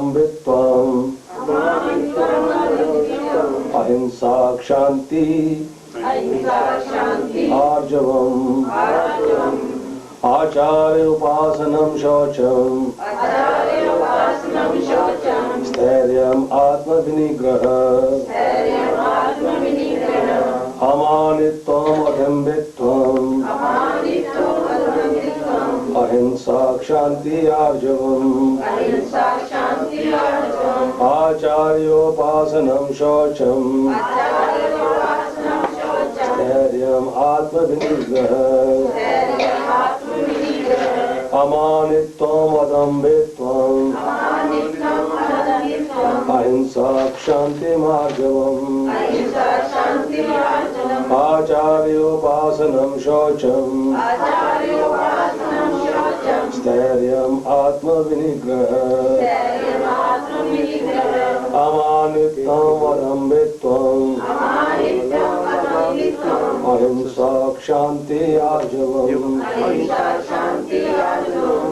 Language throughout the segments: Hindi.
अदम्भित्वम् अहिंसा क्षान्ति आर्जवम् आचार्य उपासनं शौचम् स्थैर्यम् आत्मविनिग्रहः अमानित्वम् अदम्भित्वम् अहिंसा क्षान्ति आर्जवम् आचार्योपासनं शौचम् स्थैर्यम् आत्मविनिग्रहः अमानित्वम् अदम्भित्वम् अहिंसा क्षान्ति मार्जवम् आचार्योपासनं शौचम् स्थैर्यम् आत्मविनिग्रहः अमानित्वम् अदम्भित्वम् अहिंसा क्षान्ति आर्जवम्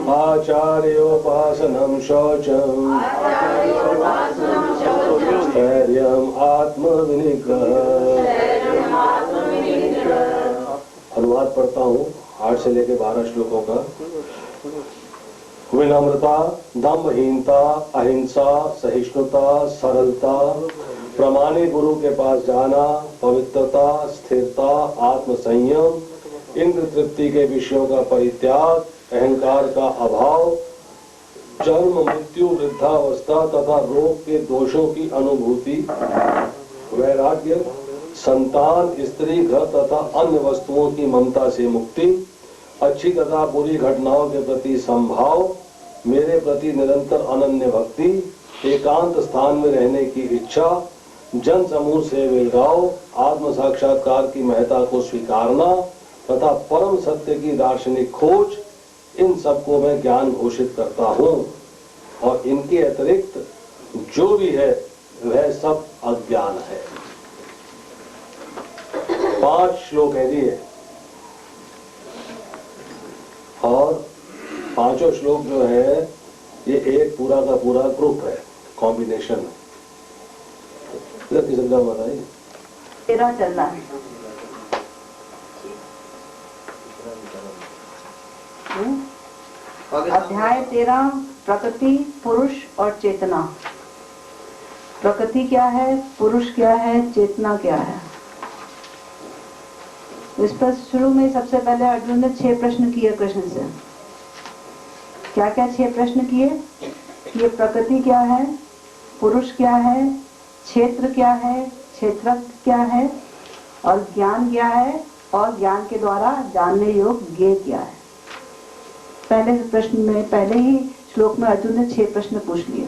आचार्योपासनं शौचम् स्थैर्यम् आत्मविनिग्रहः। अनुवाद पढ़ता हूँ 8 से लेकर 12 श्लोकों का। विनम्रता, दम्भहीनता, अहिंसा, सहिष्णुता, सरलता, प्रमाणिक गुरु के पास जाना, पवित्रता, स्थिरता, आत्मसंयम, इंद्र तृप्ति के विषयों का परित्याग, अहंकार का अभाव, जन्म मृत्यु वृद्धावस्था तथा रोग के दोषों की अनुभूति, वैराग्य, संतान, स्त्री, घर तथा अन्य वस्तुओं की ममता से मुक्ति, अच्छी तथा बुरी घटनाओं के प्रति संभाव, मेरे प्रति निरंतर अनन्य भक्ति, एकांत स्थान में रहने की इच्छा, जन समूह से विलगाव, आत्म साक्षात्कार की महत्ता को स्वीकारना तथा परम सत्य की दार्शनिक खोज, इन सबको मैं ज्ञान घोषित करता हूँ और इनके अतिरिक्त जो भी है वह सब अज्ञान है। 5 श्लोक है जी और 5 श्लोक जो है ये एक पूरा का पूरा ग्रुप है, कॉम्बिनेशन है। बताइए 13 चलना है। अध्याय 13 प्रकृति, पुरुष और चेतना। प्रकृति क्या है, पुरुष क्या है, चेतना क्या है। इस पर शुरू में सबसे पहले अर्जुन ने 6 प्रश्न किए कृष्ण से। क्या क्या 6 प्रश्न किए? ये प्रकृति क्या है, पुरुष क्या है, क्षेत्र क्या है, क्षेत्रज्ञ क्या है और ज्ञान क्या है और ज्ञान के द्वारा जानने योग्य क्या है। पहले प्रश्न में, पहले ही श्लोक में अर्जुन ने 6 प्रश्न पूछ लिए।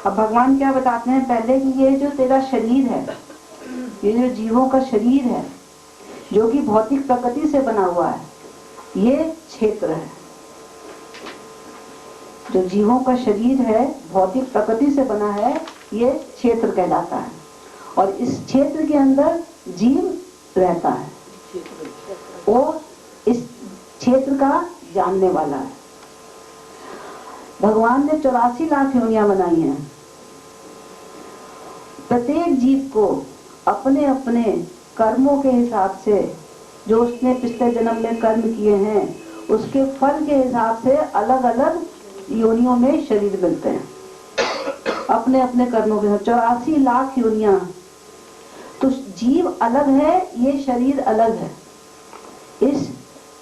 अब भगवान क्या बताते हैं पहले कि ये जो तेरा शरीर है, ये जो जीवों का शरीर है जो कि भौतिक प्रकृति से बना हुआ है, ये क्षेत्र है। जो जीवों का शरीर है भौतिक प्रकृति से बना है, ये क्षेत्र कहलाता है और इस क्षेत्र के अंदर जीव रहता है। वो इस क्षेत्र का जानने वाला है। भगवान ने 84 लाख योनियां बनाई हैं। प्रत्येक जीव को अपने अपने कर्मों के हिसाब से, जो उसने पिछले जन्म में कर्म किए हैं, उसके फल के हिसाब से अलग अलग योनियों में शरीर मिलते हैं। अपने अपने कर्मों के 84 लाख योनियां। तो जीव अलग है, ये शरीर अलग है। इस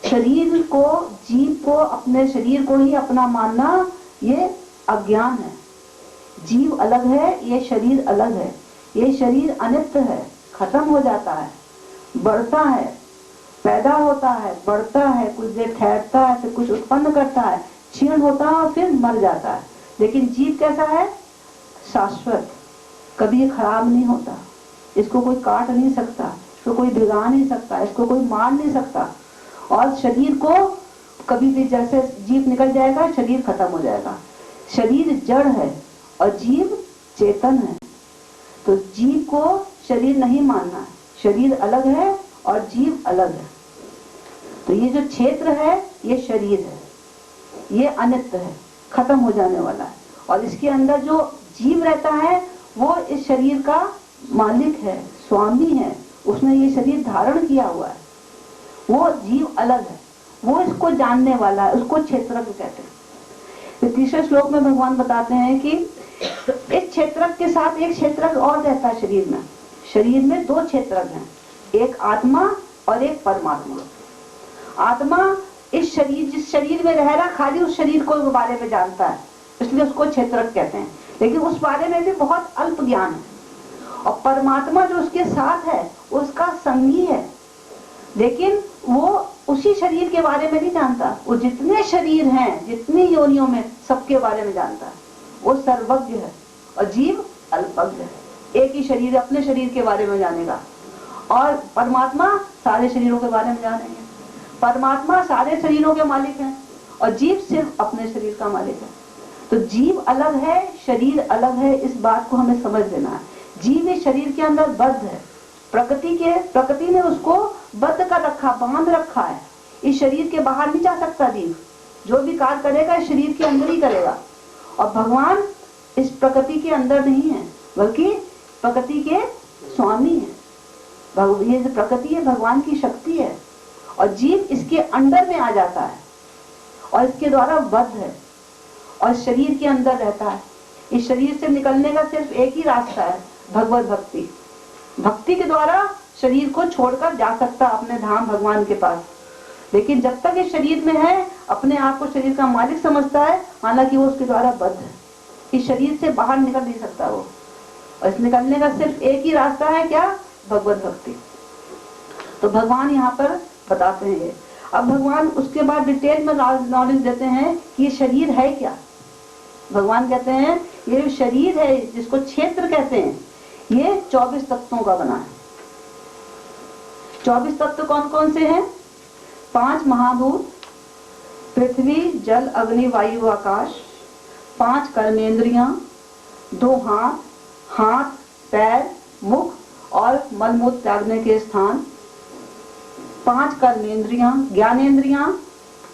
शरीर को, जीव को, अपने शरीर को ही अपना मानना ये अज्ञान है। जीव अलग है, ये शरीर अलग है। ये शरीर अनित्य है, खत्म हो जाता है, बढ़ता है, पैदा होता है, बढ़ता है, कुछ देर ठहरता है, फिर कुछ उत्पन्न करता है, क्षीण होता है और फिर मर जाता है। लेकिन जीव कैसा है? शाश्वत, कभी ये खराब नहीं होता। इसको कोई काट नहीं सकता, इसको कोई भिगा नहीं सकता, इसको कोई मार नहीं सकता। और शरीर को कभी भी, जैसे जीव निकल जाएगा शरीर खत्म हो जाएगा। शरीर जड़ है और जीव चेतन है। तो जीव को शरीर नहीं मानना है, शरीर अलग है और जीव अलग है। तो ये जो क्षेत्र है ये शरीर है, ये अनित्य है, खत्म हो जाने वाला है। और इसके अंदर जो जीव रहता है वो इस शरीर का मालिक है, स्वामी है, उसने ये शरीर धारण किया हुआ है। वो जीव अलग है, वो इसको जानने वाला है, उसको क्षेत्रज्ञ कहते हैं। तो तीसरे श्लोक में भगवान बताते हैं कि इस क्षेत्रज्ञ के साथ एक क्षेत्रज्ञ और रहता है शरीर में। शरीर में दो क्षेत्रज्ञ हैं, एक आत्मा और एक परमात्मा। आत्मा इस शरीर, जिस शरीर में रह रहा, खाली उस शरीर को बारे में जानता है, इसलिए उसको क्षेत्रज्ञ कहते हैं, लेकिन उस बारे में भी बहुत अल्प ज्ञान है। और परमात्मा जो उसके साथ है उसका संगी है, लेकिन वो उसी शरीर के बारे में नहीं जानता। वो जितने शरीर हैं, जितनी योनियों में, सबके बारे में जानता है। वो सर्वज्ञ है और जीव अल्पज्ञ है। एक ही शरीर, अपने शरीर के बारे में जानेगा, और परमात्मा सारे शरीरों के बारे में जानेंगे। परमात्मा सारे शरीरों के मालिक हैं और जीव सिर्फ अपने शरीर का मालिक है। तो जीव अलग है, शरीर अलग है, इस बात को हमें समझ लेना है। जीव इस शरीर के अंदर बद्ध है, प्रकृति ने उसको बद्ध कर रखा, बांध रखा है। इस शरीर के बाहर नहीं जा सकता जीव, जो भी कार्य करेगा इस शरीर के अंदर ही करेगा। और भगवान इस प्रकृति के अंदर नहीं है, बल्कि प्रकृति के स्वामी है। ये जो प्रकृति है भगवान की शक्ति है, और जीव इसके अंडर में आ जाता है और इसके द्वारा बद्ध है और शरीर के अंदर रहता है। इस शरीर से निकलने का सिर्फ एक ही रास्ता है, भगवत भक्ति। भक्ति के द्वारा शरीर को छोड़कर जा सकता अपने धाम भगवान के पास। लेकिन जब तक इस शरीर में है, अपने आप को शरीर का मालिक समझता है, हालांकि वो उसके द्वारा बद्ध है। इस शरीर से बाहर निकल नहीं सकता वो, और इस निकलने का सिर्फ एक ही रास्ता है, क्या? भगवत भक्ति। तो भगवान यहाँ पर बताते हैं। अब भगवान उसके बाद डिटेल में नॉलेज देते हैं कि ये शरीर है क्या। भगवान कहते हैं ये जो शरीर है, जिसको क्षेत्र कहते हैं, ये 24 तत्वों का बना है। 24 तत्व कौन कौन से हैं? 5 महाभूत, पृथ्वी, जल, अग्नि, वायु, आकाश, 5 कर्मेंद्रियां, 2 हाथ, पैर, मुख और मलमूत्र त्यागने के स्थान, 5 कर्मेंद्रियां, ज्ञानेंद्रियां,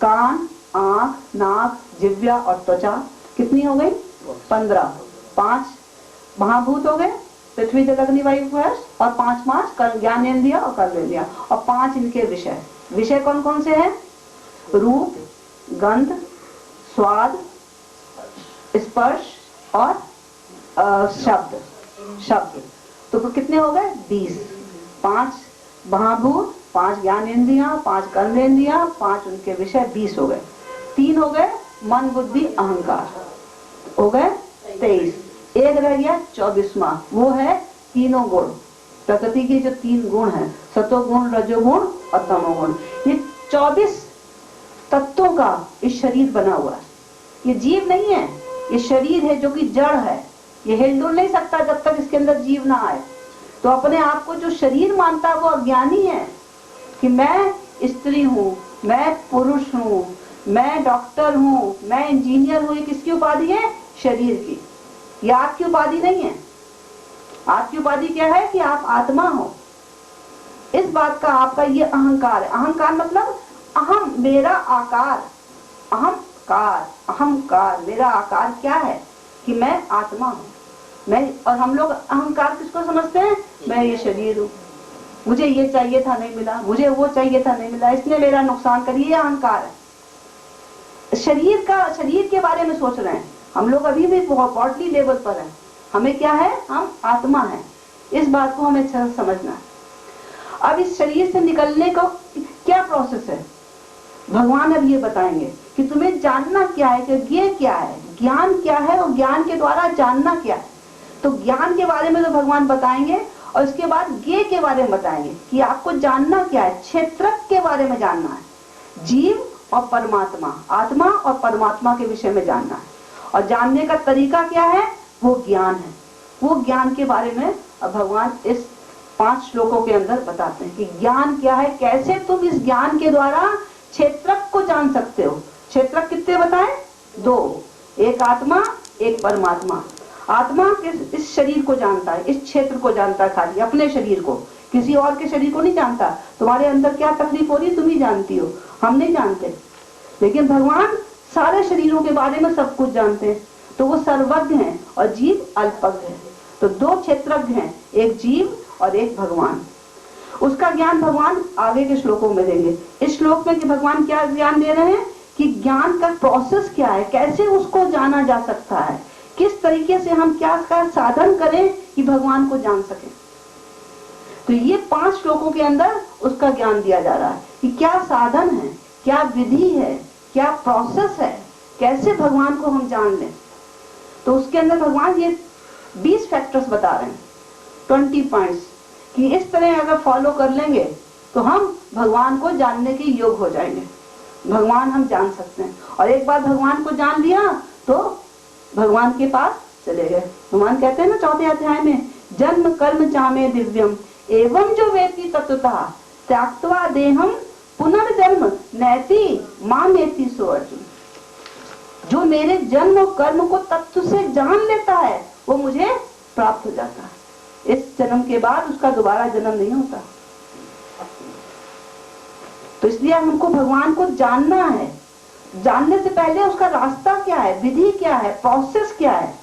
कान, आंख, नाक, जिह्वा और त्वचा। कितनी हो गई? 15। 5 महाभूत हो गए, पृथ्वी, जल, अग्नि, वायु, आकाश, और 5 ज्ञानेंद्रिया और कर्मेंद्रिया, और 5 इनके विषय। विषय कौन कौन से हैं? रूप, गंध, स्वाद, स्पर्श और शब्द। तो कितने हो गए? 20। 5 महाभूत, 5 ज्ञानेंद्रियां, 5 कर्मेंद्रियां, 5 उनके विषय, 20 हो गए। 3 हो गए मन, बुद्धि, अहंकार, हो गए 23। एक रह गया 24वां, वो है तीनों गुण। प्रकृति के जो 3 गुण हैं, सतोगुण, रजोगुण और तमोगुण, ये 24 तत्वों का इस शरीर बना हुआ है। ये जीव नहीं है, ये शरीर है जो कि जड़ है। ये हिलडुल नहीं सकता जब तक इसके अंदर जीव ना आए। तो अपने आप को जो शरीर मानता है वो अज्ञानी है कि मैं स्त्री हूँ, मैं पुरुष हूँ, मैं डॉक्टर हूँ, मैं इंजीनियर हूँ। ये किसकी उपाधि है? शरीर की। ये आपकी उपाधि नहीं है। आपकी उपाधि क्या है? कि आप आत्मा हो। इस बात का आपका ये अहंकार है। अहंकार मतलब अहम, मेरा आकार, अहंकार, मेरा आकार क्या है? कि मैं आत्मा हूँ, मैं। और हम लोग अहंकार किसको समझते हैं? मैं ये शरीर हूँ, मुझे ये चाहिए था नहीं मिला, मुझे वो चाहिए था नहीं मिला, इसने मेरा नुकसान करिए, ये अहंकार है। शरीर के बारे में सोच रहे हैं हम लोग, अभी भी बहुत बॉडी लेवल पर है। हमें क्या है? हम आत्मा है। इस बात को हमें अच्छा समझना है। अब इस शरीर से निकलने का क्या प्रोसेस है, भगवान अब ये बताएंगे कि तुम्हें जानना क्या है, कि ये क्या है, ज्ञान क्या है, और ज्ञान के द्वारा जानना क्या है। तो ज्ञान के बारे में तो भगवान बताएंगे, और इसके बाद ज्ञेय के बारे में बताएंगे कि आपको जानना क्या है। क्षेत्रज्ञ के बारे में जानना है, जीव और परमात्मा, आत्मा और परमात्मा के विषय में जानना है। और जानने का तरीका क्या है? वो ज्ञान है। वो ज्ञान के बारे में अब भगवान इस 5 श्लोकों के अंदर बताते हैं कि ज्ञान क्या है, कैसे तुम इस ज्ञान के द्वारा क्षेत्रज्ञ को जान सकते हो। क्षेत्रज्ञ कितने बताए? 2, एक आत्मा, एक परमात्मा। आत्मा इस शरीर को जानता है, इस क्षेत्र को जानता है, खाली अपने शरीर को, किसी और के शरीर को नहीं जानता। तुम्हारे अंदर क्या तकलीफ हो रही है तुम ही जानती हो, हम नहीं जानते। लेकिन भगवान सारे शरीरों के बारे में सब कुछ जानते हैं। तो वो सर्वज्ञ है और जीव अल्पज्ञ है। तो दो क्षेत्रज्ञ हैं, एक जीव और एक भगवान। उसका ज्ञान भगवान आगे के श्लोकों में देंगे। इस श्लोक में कि भगवान क्या ज्ञान दे रहे हैं कि ज्ञान का प्रोसेस क्या है, कैसे उसको जाना जा सकता है, किस तरीके से हम क्या का साधन करें कि भगवान को जान सके। तो ये 5 श्लोकों के अंदर उसका ज्ञान दिया जा रहा है कि क्या साधन है, क्या विधि है, क्या प्रोसेस है, कैसे भगवान को हम जान लें। तो उसके अंदर भगवान ये 20 फैक्टर्स बता रहे हैं, 20 पॉइंट्स, कि इस तरह अगर फॉलो कर लेंगे तो हम भगवान को जानने के योग हो जाएंगे, भगवान हम जान सकते हैं। और एक बार भगवान को जान लिया तो भगवान के पास चले गए। भगवान कहते हैं ना 4थे अध्याय में, जन्म कर्म चामे दिव्यम एवं जो वेति तत्वतः त्याक्त्वा देहम पुनर्जन्म नैति मामेति सो अर्जुन। जो मेरे जन्म और कर्म को तत्व से जान लेता है वो मुझे प्राप्त हो जाता है। इस जन्म के बाद उसका दोबारा जन्म नहीं होता। तो इसलिए हमको भगवान को जानना है। जानने से पहले उसका रास्ता क्या है, विधि क्या है, प्रोसेस क्या है,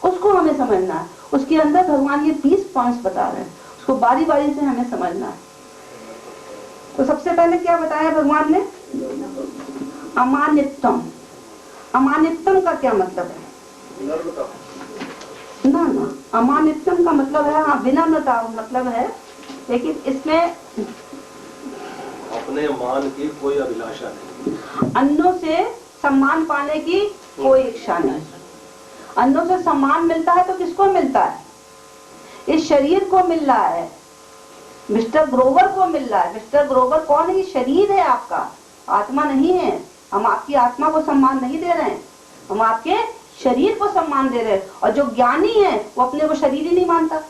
उसको हमें समझना है। उसके अंदर भगवान ये 20 पॉइंट्स बता रहे हैं, उसको बारी बारी से हमें समझना है। तो सबसे पहले क्या बताया भगवान ने, अमानित्यम। अमानित्यम का क्या मतलब है? ना ना, अमानित्यम का मतलब है, हाँ, विनम्रता मतलब है, लेकिन इसमें अपने मान की कोई अभिलाषा नहीं, अन्यों से सम्मान पाने की कोई इच्छा नहीं। अन्यों से सम्मान मिलता है तो किसको मिलता है? इस शरीर को मिल रहा है, मिस्टर ग्रोवर को मिल रहा है। मिस्टर ग्रोवर कौन है? ये शरीर है आपका, आत्मा नहीं है। हम आपकी आत्मा को सम्मान नहीं दे रहे हैं, हम आपके शरीर को सम्मान दे रहे हैं। और जो ज्ञानी है वो अपने को शरीर ही नहीं मानता,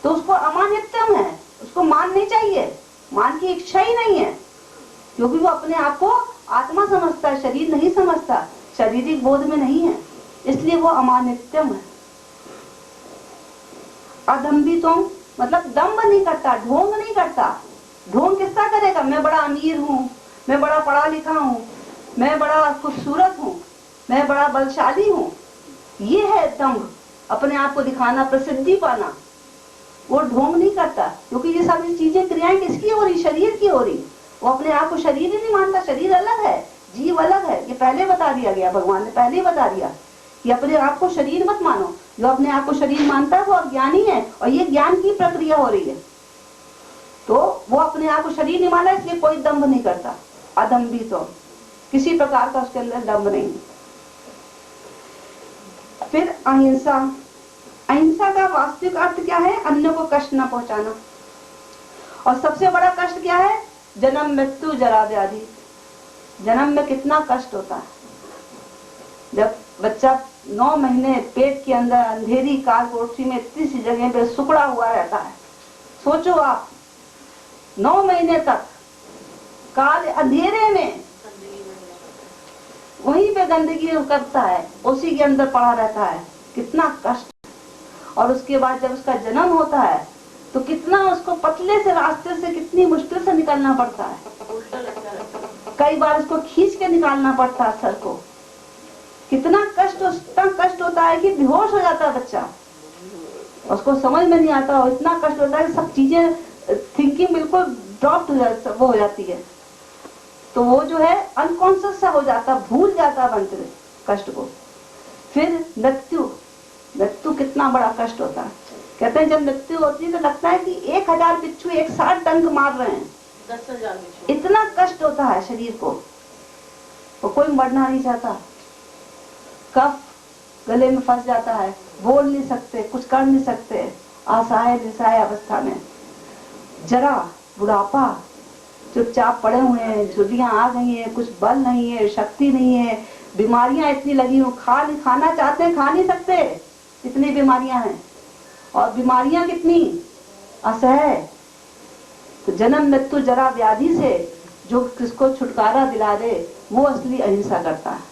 तो उसको अमानित्यम है, उसको मान नहीं चाहिए, मान की इच्छा ही नहीं है, क्योंकि वो अपने आप को आत्मा समझता है, शरीर नहीं समझता, शारीरिक बोध में नहीं है, इसलिए वो अमानित्यम है। अदम्भितम मतलब दम्भ नहीं करता, ढोंग नहीं करता। ढोंग किसका करेगा? मैं बड़ा अमीर हूँ, मैं बड़ा पढ़ा लिखा हूँ, मैं बड़ा खूबसूरत हूँ, मैं बड़ा बलशाली हूँ, ये है दम्भ, अपने आप को दिखाना, प्रसिद्धि पाना। वो ढोंग नहीं करता, क्योंकि ये सारी चीजें क्रियाएं किसकी हो रही? शरीर की हो रही। वो अपने आप को शरीर ही नहीं मानता, शरीर अलग है, जीव अलग है। ये पहले बता दिया गया, भगवान ने पहले ही बता दिया कि अपने आप को शरीर मत मानो। जो अपने आप को शरीर मानता है वो अज्ञानी है, और ये ज्ञान की प्रक्रिया हो रही है। तो वो अपने आप को शरीर नहीं माना, इसलिए कोई दम्भ नहीं करता। अदम्भित, तो किसी प्रकार का उसके अंदर दम्भ नहीं। फिर अहिंसा। अहिंसा का वास्तविक अर्थ क्या है? अन्य को कष्ट न पहुंचाना। और सबसे बड़ा कष्ट क्या है? जन्म मृत्यु जरा व्याधि। जन्म में कितना कष्ट होता है, जब बच्चा 9 महीने पेट के अंदर अंधेरी काल कोठरी में इतनी सी जगह पे सुकड़ा हुआ रहता है। सोचो आप, 9 महीने तक काल अंधेरे में वहीं पे गंदगी करता है, उसी के अंदर पड़ा रहता है, कितना कष्ट। और उसके बाद जब उसका जन्म होता है तो कितना उसको पतले से रास्ते से कितनी मुश्किल से निकलना पड़ता है। कई बार उसको खींच के निकालना पड़ता है सर को। कितना कष्ट होता है कि बेहोश हो जाता है बच्चा, उसको समझ में नहीं आता। और इतना कष्ट होता है कि सब चीजें, थिंकिंग बिल्कुल ड्रॉप हो जाती है। तो वो जो है अनकॉन्शियस सा हो जाता, भूल जाता मंत्र कष्ट को। फिर मृत्यु। मृत्यु कितना बड़ा कष्ट होता है। कहते हैं जब मृत्यु होती है तो लगता है कि 1000 बिच्छू एक साथ डंक मार रहे हैं, 10,000 बिच्छू। इतना कष्ट होता है शरीर को, तो कोई मरना नहीं चाहता। कफ गले में फंस जाता है, बोल नहीं सकते, कुछ कर नहीं सकते, असहाय निसहाय अवस्था में। जरा, बुढ़ापा, चुपचाप पड़े हुए हैं, झुर्रियां आ गई हैं, कुछ बल नहीं है, शक्ति नहीं है, बीमारियां इतनी लगी हुई, खाना चाहते हैं, खा नहीं सकते, इतनी बीमारियां हैं। और बीमारियां कितनी असह्य। तो जन्म मृत्यु जरा व्याधि से जो किसको छुटकारा दिला दे वो असली अहिंसा करता है।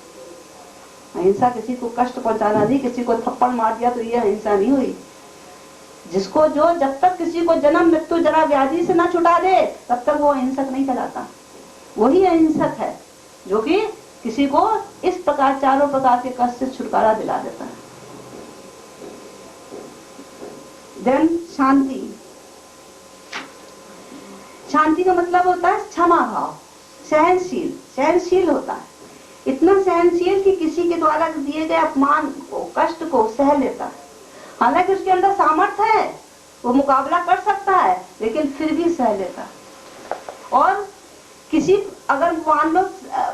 अहिंसा किसी को कष्ट पहुंचाना नहीं, किसी को थप्पड़ मार दिया तो ये अहिंसा नहीं हुई। जिसको जो जब तक किसी को जन्म मृत्यु जरा व्याधि से ना छुटा दे तब तक वो अहिंसक नहीं कहलाता। वही अहिंसक है जो कि किसी को इस प्रकार चारों प्रकार के कष्ट से छुटकारा दिला देता है। देन शांति। शांति का मतलब होता है क्षमा भाव, सहनशील, सहनशील होता है, इतना सहनशील कि किसी के द्वारा दिए गए अपमान को, कष्ट को सह लेता है। हालांकि उसके अंदर सामर्थ्य है, वो मुकाबला कर सकता है, लेकिन फिर भी सह लेता है। और किसी अगर मान लो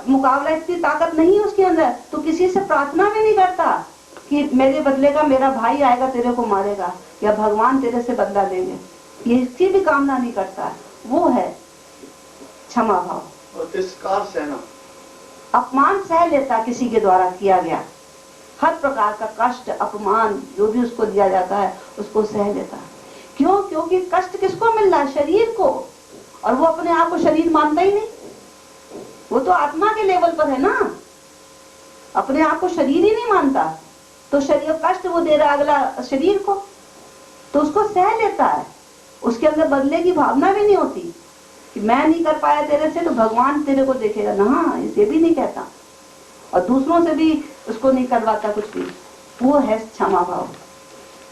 मुकाबला इतनी ताकत नहीं है उसके अंदर, तो किसी से प्रार्थना भी नहीं करता कि मेरे बदले का मेरा भाई आएगा तेरे को मारेगा, या भगवान तेरे से बदला लेंगे, ये इसकी भी कामना नहीं करता है। वो है क्षमा भाव। और तिरस्कार सहना, अपमान सह लेता किसी के द्वारा किया गया हर प्रकार का कष्ट, अपमान जो भी उसको दिया जाता है उसको सह लेता है। क्यों? क्योंकि कष्ट किसको मिल रहा है? शरीर को, और वो अपने आप को शरीर मानता ही नहीं, वो तो आत्मा के लेवल पर है ना, अपने आप को शरीर ही नहीं मानता, तो शरीर कष्ट वो दे रहा है अगला शरीर को, तो उसको सह लेता है। उसके अंदर बदले की भावना भी नहीं होती कि मैं नहीं कर पाया तेरे से तो भगवान तेरे को देखेगा ना, इसे भी नहीं कहता, और दूसरों से भी उसको नहीं करवाता कुछ भी। वो है क्षमा भाव।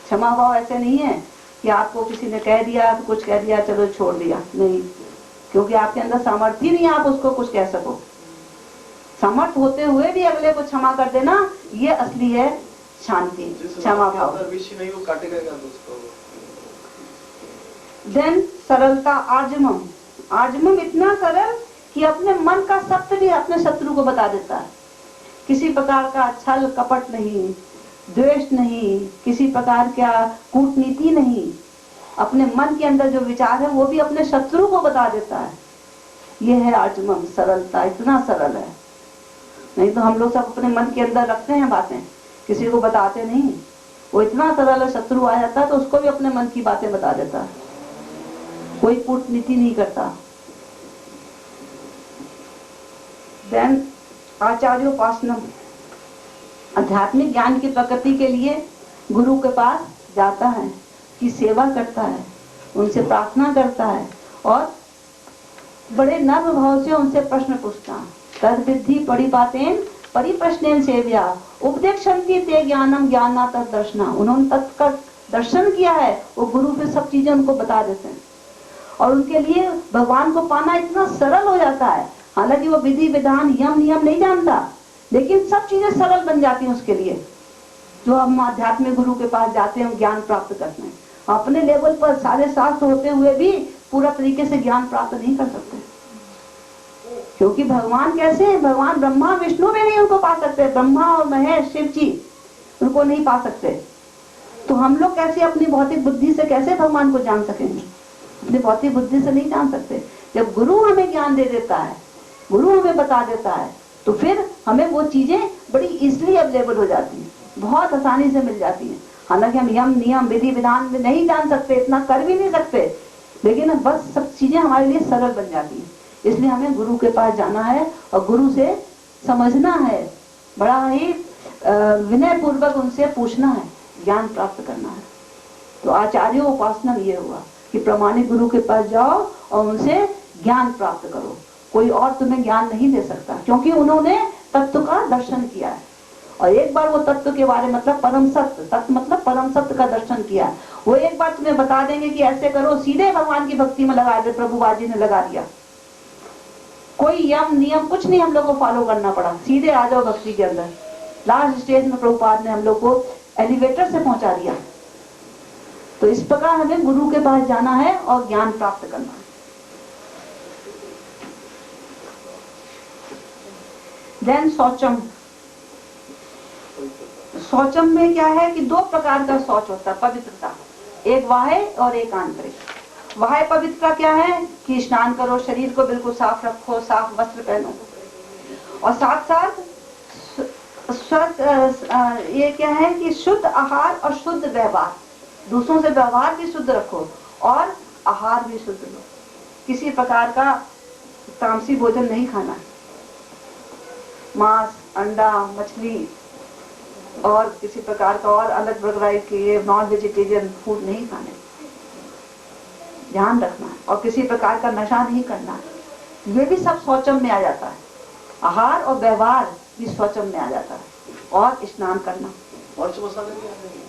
क्षमा भाव ऐसे नहीं है कि आपको किसी ने कह दिया तो कुछ कह दिया चलो छोड़ दिया, नहीं, क्योंकि आपके अंदर सामर्थ्य नहीं है आप उसको कुछ कह सको। सामर्थ्य होते हुए भी अगले को क्षमा कर देना, ये असली है शांति, क्षमा भाव। नहीं वो काटेगा क्या दोस्तों। देन सरलता, आजमम। आजमम इतना सरल कि अपने मन का सत्य भी अपने शत्रु को बता देता है। किसी प्रकार का छल कपट नहीं, द्वेष नहीं, किसी प्रकार का कूटनीति नहीं, अपने मन के अंदर जो विचार है वो भी अपने शत्रु को बता देता है। ये है आजमम, सरलता, इतना सरल है। नहीं तो हम लोग सब अपने मन के अंदर रखते हैं बातें, किसी को बताते नहीं। वो इतना सरल है, शत्रु आ जाता है तो उसको भी अपने मन की बातें बता देता है, कोई कूटनीति नहीं करता। देन आचार्योपासनम। आध्यात्मिक ज्ञान की प्रकृति के लिए गुरु के पास जाता है, की सेवा करता है, उनसे प्रार्थना करता है और बड़े नर्म भाव से उनसे प्रश्न पूछता है। तद विद्धि परिपातेन परिप्रश्नेन सेव्या उपदेक्षन्ति ते ज्ञानम ज्ञाना तद दर्शना। उन्होंने तत्व का दर्शन किया है, वो गुरु फिर सब चीजें उनको बता देते हैं और उनके लिए भगवान को पाना इतना सरल हो जाता है। हालांकि वो विधि विधान यम नियम नहीं जानता, लेकिन सब चीजें सरल बन जाती हैं उसके लिए। जो हम आध्यात्मिक गुरु के पास जाते हैं ज्ञान प्राप्त करते हैं, अपने लेवल पर सारे शास्त्र होते हुए भी पूरा तरीके से ज्ञान प्राप्त नहीं कर सकते, क्योंकि भगवान कैसे हैं? भगवान ब्रह्मा विष्णु भी नहीं उनको पा सकते, ब्रह्मा और महेश शिव जी उनको नहीं पा सकते। तो हम लोग कैसे अपनी भौतिक बुद्धि से कैसे भगवान को जान सकेंगे? अपनी भौतिक बुद्धि से नहीं जान सकते। जब गुरु हमें ज्ञान दे देता है, गुरु हमें बता देता है, तो फिर हमें वो चीजें बड़ी इजीली अवेलेबल हो जाती हैं, बहुत आसानी से मिल जाती हैं। हालांकि हम यम नियम विधि विधान में नहीं जान सकते, इतना कर भी नहीं सकते, लेकिन बस सब चीजें हमारे लिए सरल बन जाती हैं। इसलिए हमें गुरु के पास जाना है और गुरु से समझना है, बड़ा ही विनय पूर्वक उनसे पूछना है, ज्ञान प्राप्त करना है। तो आचार्यों उपासना ये हुआ कि प्रमाणिक गुरु के पास जाओ और उनसे ज्ञान प्राप्त करो। कोई और तुम्हें ज्ञान नहीं दे सकता, क्योंकि उन्होंने तत्व का दर्शन किया है और एक बार वो तत्व के बारे मतलब परम सत्य, तत्व मतलब परम सत्य का दर्शन किया है। वो एक बार तुम्हें बता देंगे कि ऐसे करो, सीधे भगवान की भक्ति में लगा दे। प्रभुपाद जी ने लगा दिया, कोई यम नियम कुछ नहीं हम लोग को फॉलो करना पड़ा, सीधे आ जाओ भक्ति के अंदर। लास्ट स्टेज में प्रभुपाद ने हम लोग को एलिवेटर से पहुंचा दिया। तो इस प्रकार हमें गुरु के पास जाना है और ज्ञान प्राप्त करना है। देन शौचम। शौचम में क्या है कि दो प्रकार का शौच होता है, पवित्रता, एक बाह्य और एक आंतरिक। बाह्य पवित्रता क्या है कि स्नान करो, शरीर को बिल्कुल साफ रखो, साफ वस्त्र पहनो, और साथ साथ ये क्या है कि शुद्ध आहार और शुद्ध व्यवहार, दूसरों से व्यवहार भी शुद्ध रखो और आहार भी शुद्ध लो। किसी प्रकार का तामसी भोजन नहीं खाना, मांस, अंडा, मछली और किसी प्रकार का और अलग प्रकार के नॉन वेजिटेरियन फूड नहीं खाने, ध्यान रखना है। और किसी प्रकार का नशा नहीं करना है, ये भी सब शौचम में आ जाता है। आहार और व्यवहार भी स्वचम में आ जाता है। और स्नान करना, मिर्च मसाले भी आते हैं।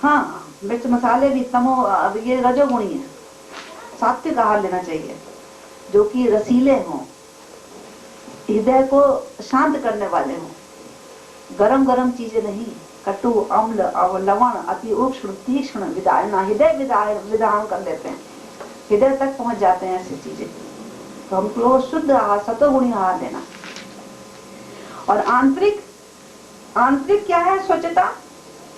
हाँ मिर्च मसाले भी तमो, अब ये रजोगुणी है। सात्विक आहार लेना चाहिए जो कि रसीले हों, हृदय को शांत करने वाले हों, गरम गरम चीजें नहीं, कटु अम्ल और लवण अति उष्ण तीक्ष्ण विदायना, हृदय विदान कर लेते हैं, हृदय तक पहुंच जाते हैं ऐसी चीजें। तो हमको शुद्ध आहार, सतोगुणी आहार लेना। और आंतरिक क्या है? स्वच्छता,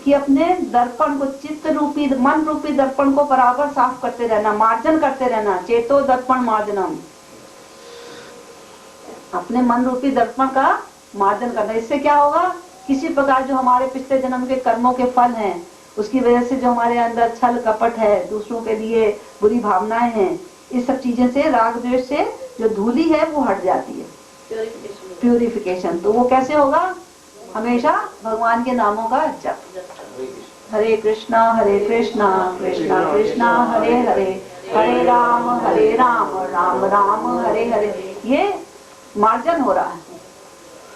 कि अपने दर्पण को, चित्त रूपी मन रूपी दर्पण को बराबर साफ करते रहना, मार्जन करते रहना। चेतो दर्पण मार्जनम, अपने मन रूपी दर्पण का मार्जन करना। इससे क्या होगा? किसी प्रकार जो हमारे पिछले जन्म के कर्मों के फल हैं, उसकी वजह से जो हमारे अंदर छल कपट है, दूसरों के लिए बुरी भावनाएं हैं, इस सब चीजें से, राग द्वेष से जो धूली है वो हट जाती है, प्यूरिफिकेशन। तो वो कैसे होगा? हमेशा भगवान के नामों का जप। हरे कृष्णा कृष्णा कृष्णा हरे हरे, हरे राम राम राम हरे हरे। ये मार्जन हो रहा है,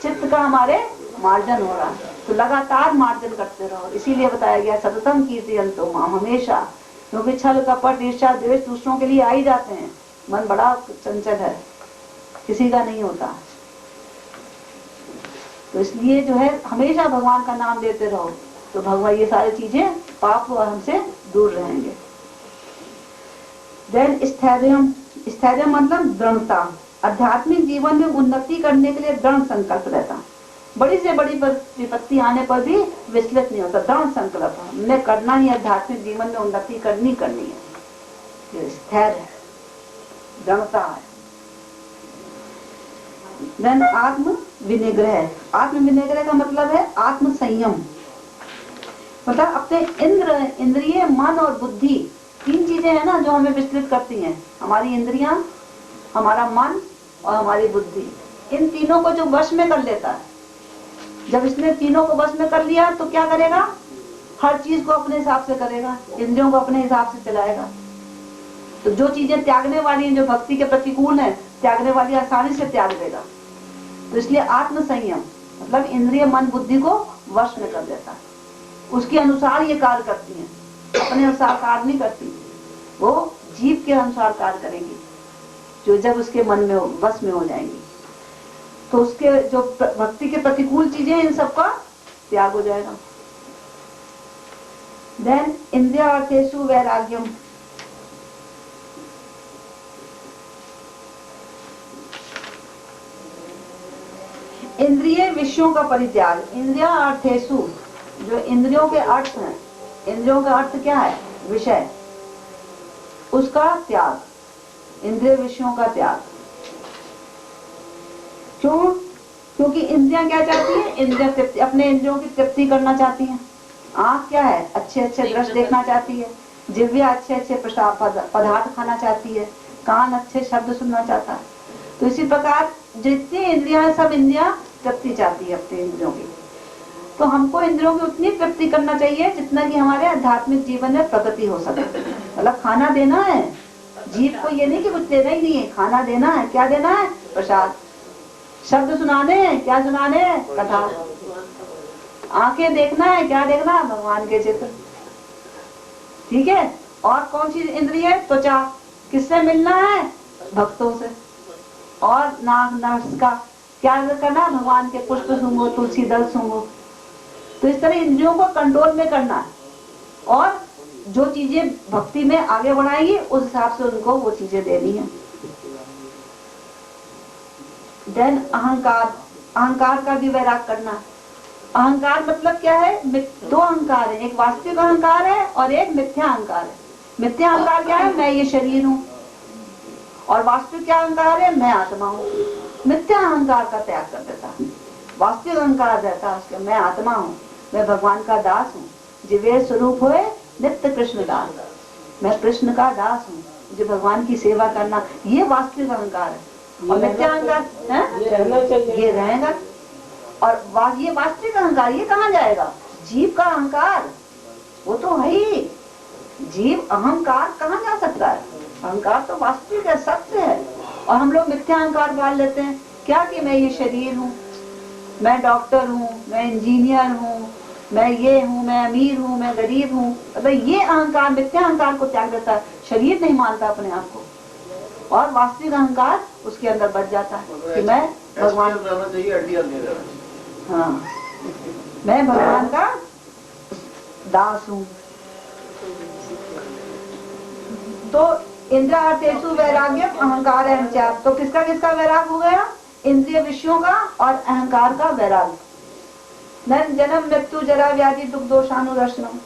चित्त का हमारे मार्जन हो रहा है। तो लगातार मार्जन करते रहो। इसीलिए बताया गया सततम कीर्तयन्तो माम, हमेशा। क्योंकि छल कपट ईर्ष्या द्वेष दूसरों के लिए आ ही जाते हैं। मन बड़ा चंचल है, किसी का नहीं होता। तो इसलिए जो है हमेशा भगवान का नाम लेते रहो, तो भगवान ये सारी चीजें पाप हमसे दूर रहेंगे। देन स्थैर्य मतलब दृढ़ता। आध्यात्मिक जीवन में उन्नति करने के लिए दृढ़ संकल्प रहता। बड़ी से बड़ी विपत्ति आने पर भी विचलित नहीं होता, दृढ़ संकल्प हमने करना ही, आध्यात्मिक जीवन में उन्नति करनी है। ये स्थैर्य है, दृढ़ता है। देन आत्म विनिग्रह का मतलब है आत्म संयम। मतलब अपने इंद्रिय मन और बुद्धि, तीन चीजें हैं ना जो हमें विचलित करती हैं। हमारी इंद्रियां, हमारा मन और हमारी बुद्धि, इन तीनों को जो वश में कर लेता है, जब इसने तीनों को वश में कर लिया तो क्या करेगा? हर चीज को अपने हिसाब से करेगा, इंद्रियों को अपने हिसाब से चलाएगा। तो जो चीजें त्यागने वाली हैं, जो भक्ति के प्रतिकूल है, त्यागने वाली आसानी से त्याग देगा। तो इसलिए आत्म संयम मतलब इंद्रिय मन बुद्धि को वश में कर देता है, उसके अनुसार ये कार्य करती हैं, अपने अनुसार कार्य नहीं करती, वो जीव के अनुसार कार्य करेंगी, जो जब उसके मन में वश में हो जाएंगी। तो उसके जो भक्ति के प्रतिकूल चीजें, इन सबका त्याग हो जाएगा। देन इंद्रियार्थेषु वैराग्यम। इंद्रिय विषयों का परित्याग। इंद्रियार्थेषु, जो इंद्रियों के अर्थ हैं, इंद्रियों का अर्थ क्या है? विषय, उसका त्याग, इंद्रिय विषयों का त्याग। क्यों? क्योंकि इंद्रियां क्या चाहती है? इंद्रिय तृप्ति, अपने इंद्रियों की तृप्ति करना चाहती हैं। आंख क्या है? अच्छे अच्छे दृश्य देखना चाहती है। जिह्वा अच्छे अच्छे पदार्थ खाना चाहती है। कान अच्छे शब्द सुनना चाहता है। तो इसी प्रकार जितनी इंद्रियां हैं, सब इंद्रियां तृप्ति चाहती है अपने इंद्रियों की। तो हमको इंद्रियों की उतनी तृप्ति करना चाहिए जितना कि हमारे आध्यात्मिक जीवन में प्रगति हो सके। मतलब खाना देना है जीव को, ये नहीं कि कुछ देना ही नहीं है, खाना देना है। क्या देना है? प्रसाद। शब्द सुनाने हैं, क्या सुनाने हैं? कथा। आंखें देखना है, क्या देखना है? भगवान के चित्र। ठीक है। और कौन सी इंद्रिय है? त्वचा। किससे मिलना है? भक्तों से। और नाक का क्या करना है? भगवान के पुष्प सूंघो, तुलसी दल सूंघो। तो इस तरह इंद्रियों को कंट्रोल में करना है, और जो चीजें भक्ति में आगे बढ़ाएंगी उस हिसाब से उनको वो चीजें देनी है। देन अहंकार का भी वैराग करना। अहंकार मतलब क्या है? दो अहंकार है, एक वास्तविक अहंकार है और एक मिथ्या अहंकार है। मिथ्या अहंकार क्या है? मैं ये शरीर हूँ। और वास्तविक क्या अहंकार है? मैं आत्मा हूँ। मिथ्या अहंकार का त्याग कर देता है, वास्तविक अहंकार रहता है उसके, मैं आत्मा हूँ, मैं भगवान का दास हूँ। जिवे स्वरूप हुए नित्य कृष्ण दास, मैं कृष्ण का दास हूँ, मुझे भगवान की सेवा करना, ये वास्तविक अहंकार है। और मिथ्या अहंकार ये रहेगा। और ये वास्तविक अहंकार ये कहाँ जाएगा? जीव का अहंकार वो तो है ही। जीव अहंकार कहाँ जा सकता है? अहंकार तो वास्तविक है, सत्य है। और हम लोग मिथ्या अहंकार पाल लेते हैं क्या कि मैं ये शरीर हूँ, मैं डॉक्टर हूँ, मैं इंजीनियर हूँ, मैं ये हूँ, मैं अमीर हूँ, मैं गरीब हूँ। मतलब ये अहंकार, मिथ्या अहंकार को त्याग देता है, शरीर नहीं मानता अपने आप को, और वास्तविक अहंकार उसके अंदर बच जाता है कि मैं भगवान रहना चाहिए, हड्डियां नहीं रहना चाहिए। हाँ, मैं भगवान का दास हूँ। तो इंद्रियार्थेषु वैराग्यम अहंकार अहंचा, तो किसका किसका वैराग हो गया? इंद्रिय विषयों का और अहंकार का वैराग। न जन्म मृत्यु जरा व्याधि दुख दोषानुदर्शनम,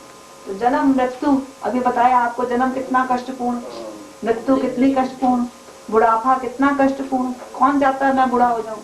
तो जन्म मृत्यु अभी बताया आपको, जन्म कितना कष्टपूर्ण, मृत्यु कितनी कष्टपूर्ण, बुढ़ापा कितना कष्टपूर्ण, कौन चाहता है मैं बुढ़ा हो जाऊं,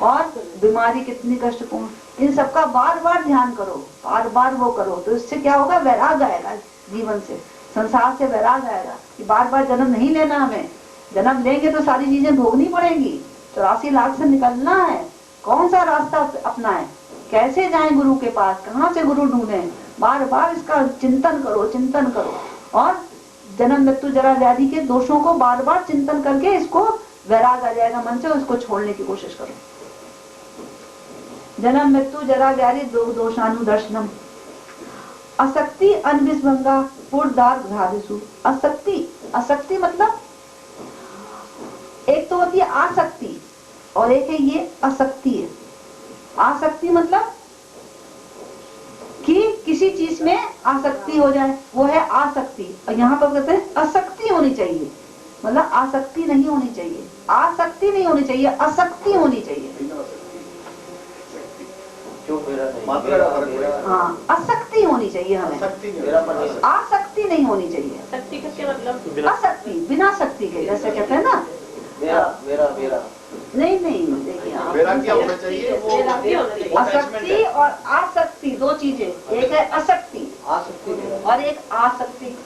और बीमारी कितनी कष्टपूर्ण। इन सबका बार बार ध्यान करो, बार बार वो करो, तो इससे क्या होगा? वैराग आएगा जीवन से, संसार से वैराग आएगा कि बार बार जन्म नहीं लेना हमें। जन्म लेंगे तो सारी चीजें भोगनी पड़ेंगी, 84 लाख से निकलना है। कौन सा रास्ता अपनाएं, कैसे जाएं गुरु के पास, कहाँ से गुरु ढूंढें, बार बार इसका चिंतन करो, चिंतन करो, और जन्म मृत्यु जरा व्याधि के दोषों को बार बार चिंतन करके इसको वैराग आ जाएगा मन से, उसको छोड़ने की कोशिश करो। जन्म मृत्यु जरा व्याधि दोषानुदर्शनम, असक्ति अनविस्भंगा पूर्वदार घ्रादिषु। असक्ति, असक्ति मतलब एक तो होती है आसक्ति और एक है ये असक्ति है। आसक्ति मतलब कि किसी चीज में आसक्ति हो जाए, वो है आसक्ति। और यहाँ पर कहते हैं असक्ति होनी चाहिए, मतलब आसक्ति नहीं होनी चाहिए, आसक्ति नहीं होनी चाहिए, असक्ति होनी चाहिए। हाँ, असक्ति होनी चाहिए हमें, आसक्ति नहीं होनी चाहिए। शक्ति किसके मतलब? असक्ति, बिना शक्ति के, जैसे कहते हैं ना मेरा नहीं नहीं, देखिए आप, मेरा क्या होना चाहिए? वो असक्ति और आसक्ति दो चीजें, एक है असक्ति और एक आसक्ति।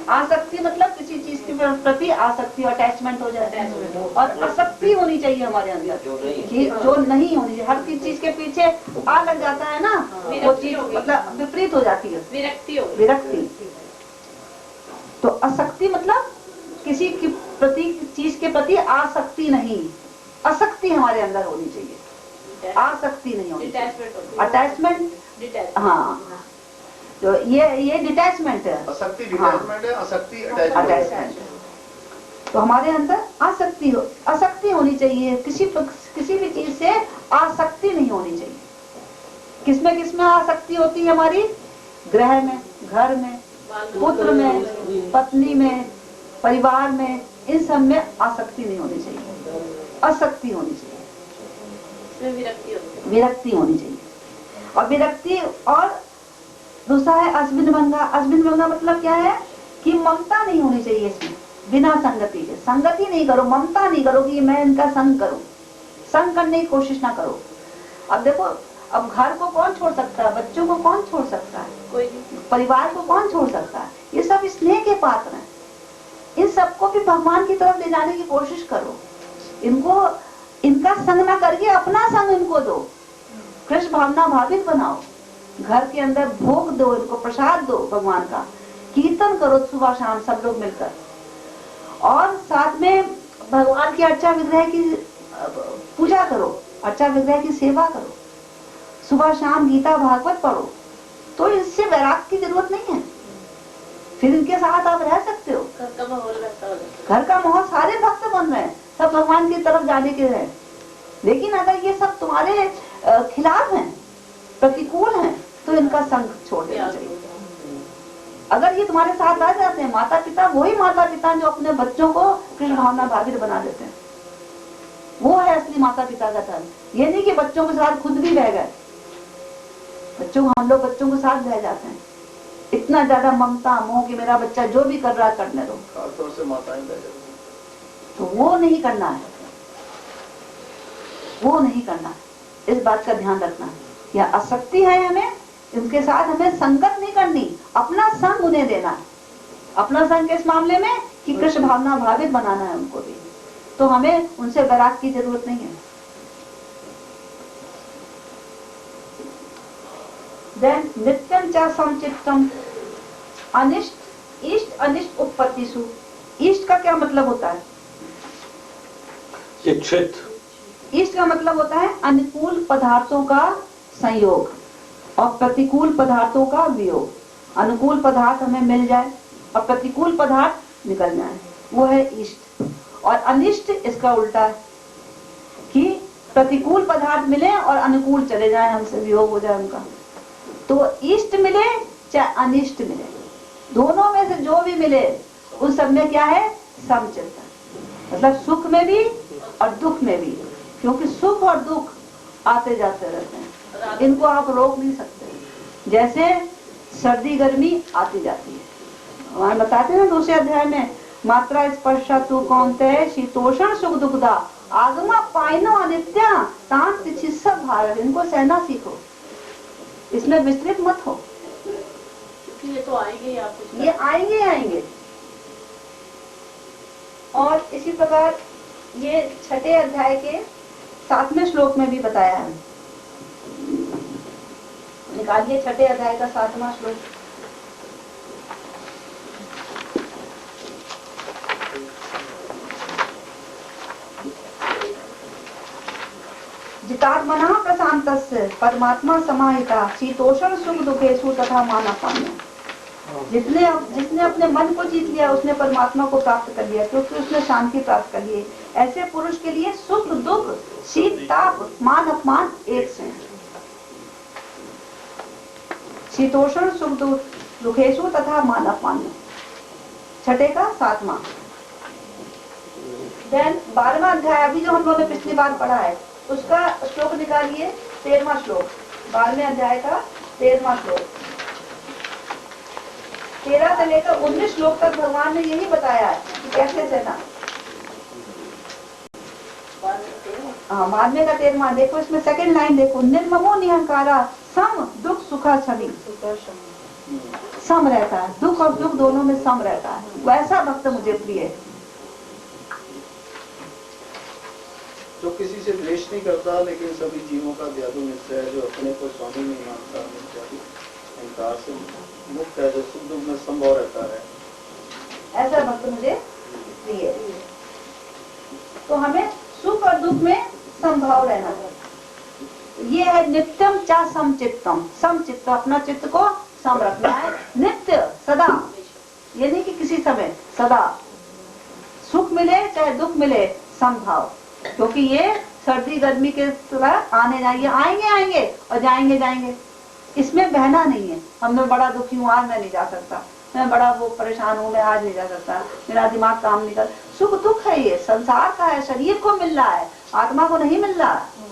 आसक्ति मतलब किसी चीज के प्रति आसक्ति, अटैचमेंट हो जाए, और असक्ति होनी चाहिए हमारे अंदर कि जो नहीं होनी चाहिए। हर चीज के पीछे आ लग जाता है ना, वो चीज मतलब विपरीत हो जाती है, विरक्ति हो गई। विरक्ति। तो असक्ति मतलब किसी की प्रति, चीज के प्रति आसक्ति नहीं, असक्ति हमारे अंदर होनी चाहिए, आसक्ति नहीं होनी चाहिए। अटैचमेंट, हाँ, तो ये डिटैचमेंट है, असक्ति डिटैचमेंट है, असक्ति अटैचमेंट है। तो हमारे अंदर आसक्ति होनी चाहिए, किसी भी चीज से आसक्ति नहीं होनी चाहिए। किसमें आसक्ति होती है हमारी? गृह में, घर में, पुत्र में, पत्नी में, परिवार में, इन सब में आसक्ति नहीं होनी चाहिए, असक्ति होनी चाहिए, विरक्ति होनी चाहिए। और विरक्ति, और दूसरा है अश्विन भंगा। अश्विन भंगा मतलब क्या है कि ममता नहीं होनी चाहिए इसमें, बिना संगति के। संगति नहीं करो, ममता नहीं करो कि मैं इनका संग करूं, संग करने की कोशिश ना करो। अब देखो, अब घर को कौन छोड़ सकता है, बच्चों को कौन छोड़ सकता है, कोई नहीं। परिवार को कौन छोड़ सकता है? ये सब स्नेह के पात्र हैं, इन सबको भी भगवान की तरफ ले जाने की कोशिश करो। इनको, इनका संग ना करके अपना संग इनको दो, कृष्ण भावना भावित बनाओ, घर के अंदर भोग दो, इनको प्रसाद दो भगवान का, कीर्तन करो सुबह शाम सब लोग मिलकर, और साथ में भगवान की अर्चा विग्रह की पूजा करो, अर्चा विग्रह की सेवा करो, सुबह शाम गीता भागवत पढ़ो। तो इससे वैराग की जरूरत नहीं है, फिर इनके साथ आप रह सकते हो। घर का माहौल, सारे भक्त बन रहे हैं, सब भगवान की तरफ जाने के हैं। लेकिन अगर ये सब तुम्हारे खिलाफ हैं, प्रतिकूल हैं, तो इनका संग छोड़ देना चाहिए। अगर ये तुम्हारे साथ आ जाते हैं, माता पिता, वही माता पिता जो अपने बच्चों को कृष्ण भावना भावित बना देते हैं, वो है असली माता पिता का धर्म। ये नहीं कि बच्चों के साथ खुद भी बह गए, हम लोग बच्चों के साथ बह जाते हैं, इतना ज्यादा ममता मोह कि मेरा बच्चा जो भी कर रहा है करने दो, खासतौर से माताएं बह जाती हैं। तो वो नहीं करना है, वो नहीं करना है। इस बात का ध्यान रखना है। यह आसक्ति है हमें, इनके साथ हमें संगत नहीं करनी, अपना संग उन्हें देना है। अपना संग किस मामले में कि कृष्ण भावना भावित बनाना है उनको भी, तो हमें उनसे वैराग की जरूरत नहीं है। देन नित्यम च समचित्तम अनिष्ट इष्ट अनिष्ट उत्पत्तिषु। इष्ट का क्या मतलब होता है? इच्छित, इष्ट का मतलब होता है अनुकूल पदार्थों का संयोग और प्रतिकूल पदार्थों का वियोग। अनुकूल पदार्थ हमें मिल जाए और प्रतिकूल पदार्थ निकल जाए, वो है इष्ट। और अनिष्ट इसका उल्टा है कि प्रतिकूल पदार्थ मिले और अनुकूल चले जाए, हमसे वियोग हो जाए उनका। तो इष्ट मिले चाहे अनिष्ट मिले, दोनों में से जो भी मिले उस सब में क्या है, समचिंतन। मतलब सुख में भी और दुख में भी, क्योंकि सुख और दुख आते जाते रहते हैं, इनको आप रोक नहीं सकते। जैसे सर्दी गर्मी आती जाती है, वहां बताते हैं ना दूसरे अध्याय में, मात्रा स्पर्शा तू कौनते शीतोषण सुख दुखदा आगमा पाइनो अनित्या तांत चित्सा भारत। इनको सहना सीखो, इसमें विस्तृत मत हो, ये तो आएंगे, आप ये आएंगे आएंगे। और इसी प्रकार ये छठे अध्याय के 7वें श्लोक में भी बताया है। निकालिए छठे अध्याय का 7वां श्लोक। जितात्मना प्रशांतस्य परमात्मा समाहिता शीतोषण सुख दुखेषु तथा मानापान्य। जिसने अपने मन को जीत लिया उसने परमात्मा को प्राप्त कर लिया, क्योंकि उसने शांति प्राप्त कर ली। ऐसे पुरुष के लिए सुख दुख शीत ताप मान अपमान एक से हैं। शीतोषण सुख दुखेषु तथा मान अपमान, छठे का 7वां। देन 12वां अध्याय अभी जो हम लोगों ने पिछली बार पढ़ा है उसका श्लोक निकालिए, 13वां श्लोक, 12वें अध्याय का 13वां श्लोक। 13 से लेकर 19 श्लोक तक भगवान ने यही बताया है कि कैसे सहना। हाँ, 12वें का 13वां देखो, इसमें सेकंड लाइन देखो, निर्ममो निहंकारा सम दुख सुखा छवि। सम रहता है, दुख और सुख दोनों में सम रहता है, वैसा भक्त मुझे प्रिय है। जो किसी से द्वेष नहीं करता लेकिन सभी जीवों का दयालु मित्र है, जो अपने को स्वामी नहीं मानता, अहंकार से मुक्त है, जो सुख दुख में संभव रहता है, ऐसा भक्त मुझे प्रिय है। तो हमें सुख और दुख में संभाव रहना चाहिए। ये है नित्यम चा समचित्तम, समचित्त, अपना चित्त को सम रखना है, नित्य सदा, ये नहीं कि किसी समय, सदा। सुख मिले चाहे दुख मिले, समभाव, क्योंकि ये सर्दी गर्मी के तरह आने जाएंगे, आएंगे आएंगे और जाएंगे जाएंगे। इसमें बहना नहीं है, अब मैं बड़ा दुखी हूँ आज मैं नहीं जा सकता, मैं बड़ा वो परेशान हूँ मैं आज नहीं जा सकता, मेरा दिमाग काम नहीं कर। सुख दुख है, ये संसार का है, शरीर को मिल रहा है, आत्मा को नहीं मिल रहा है।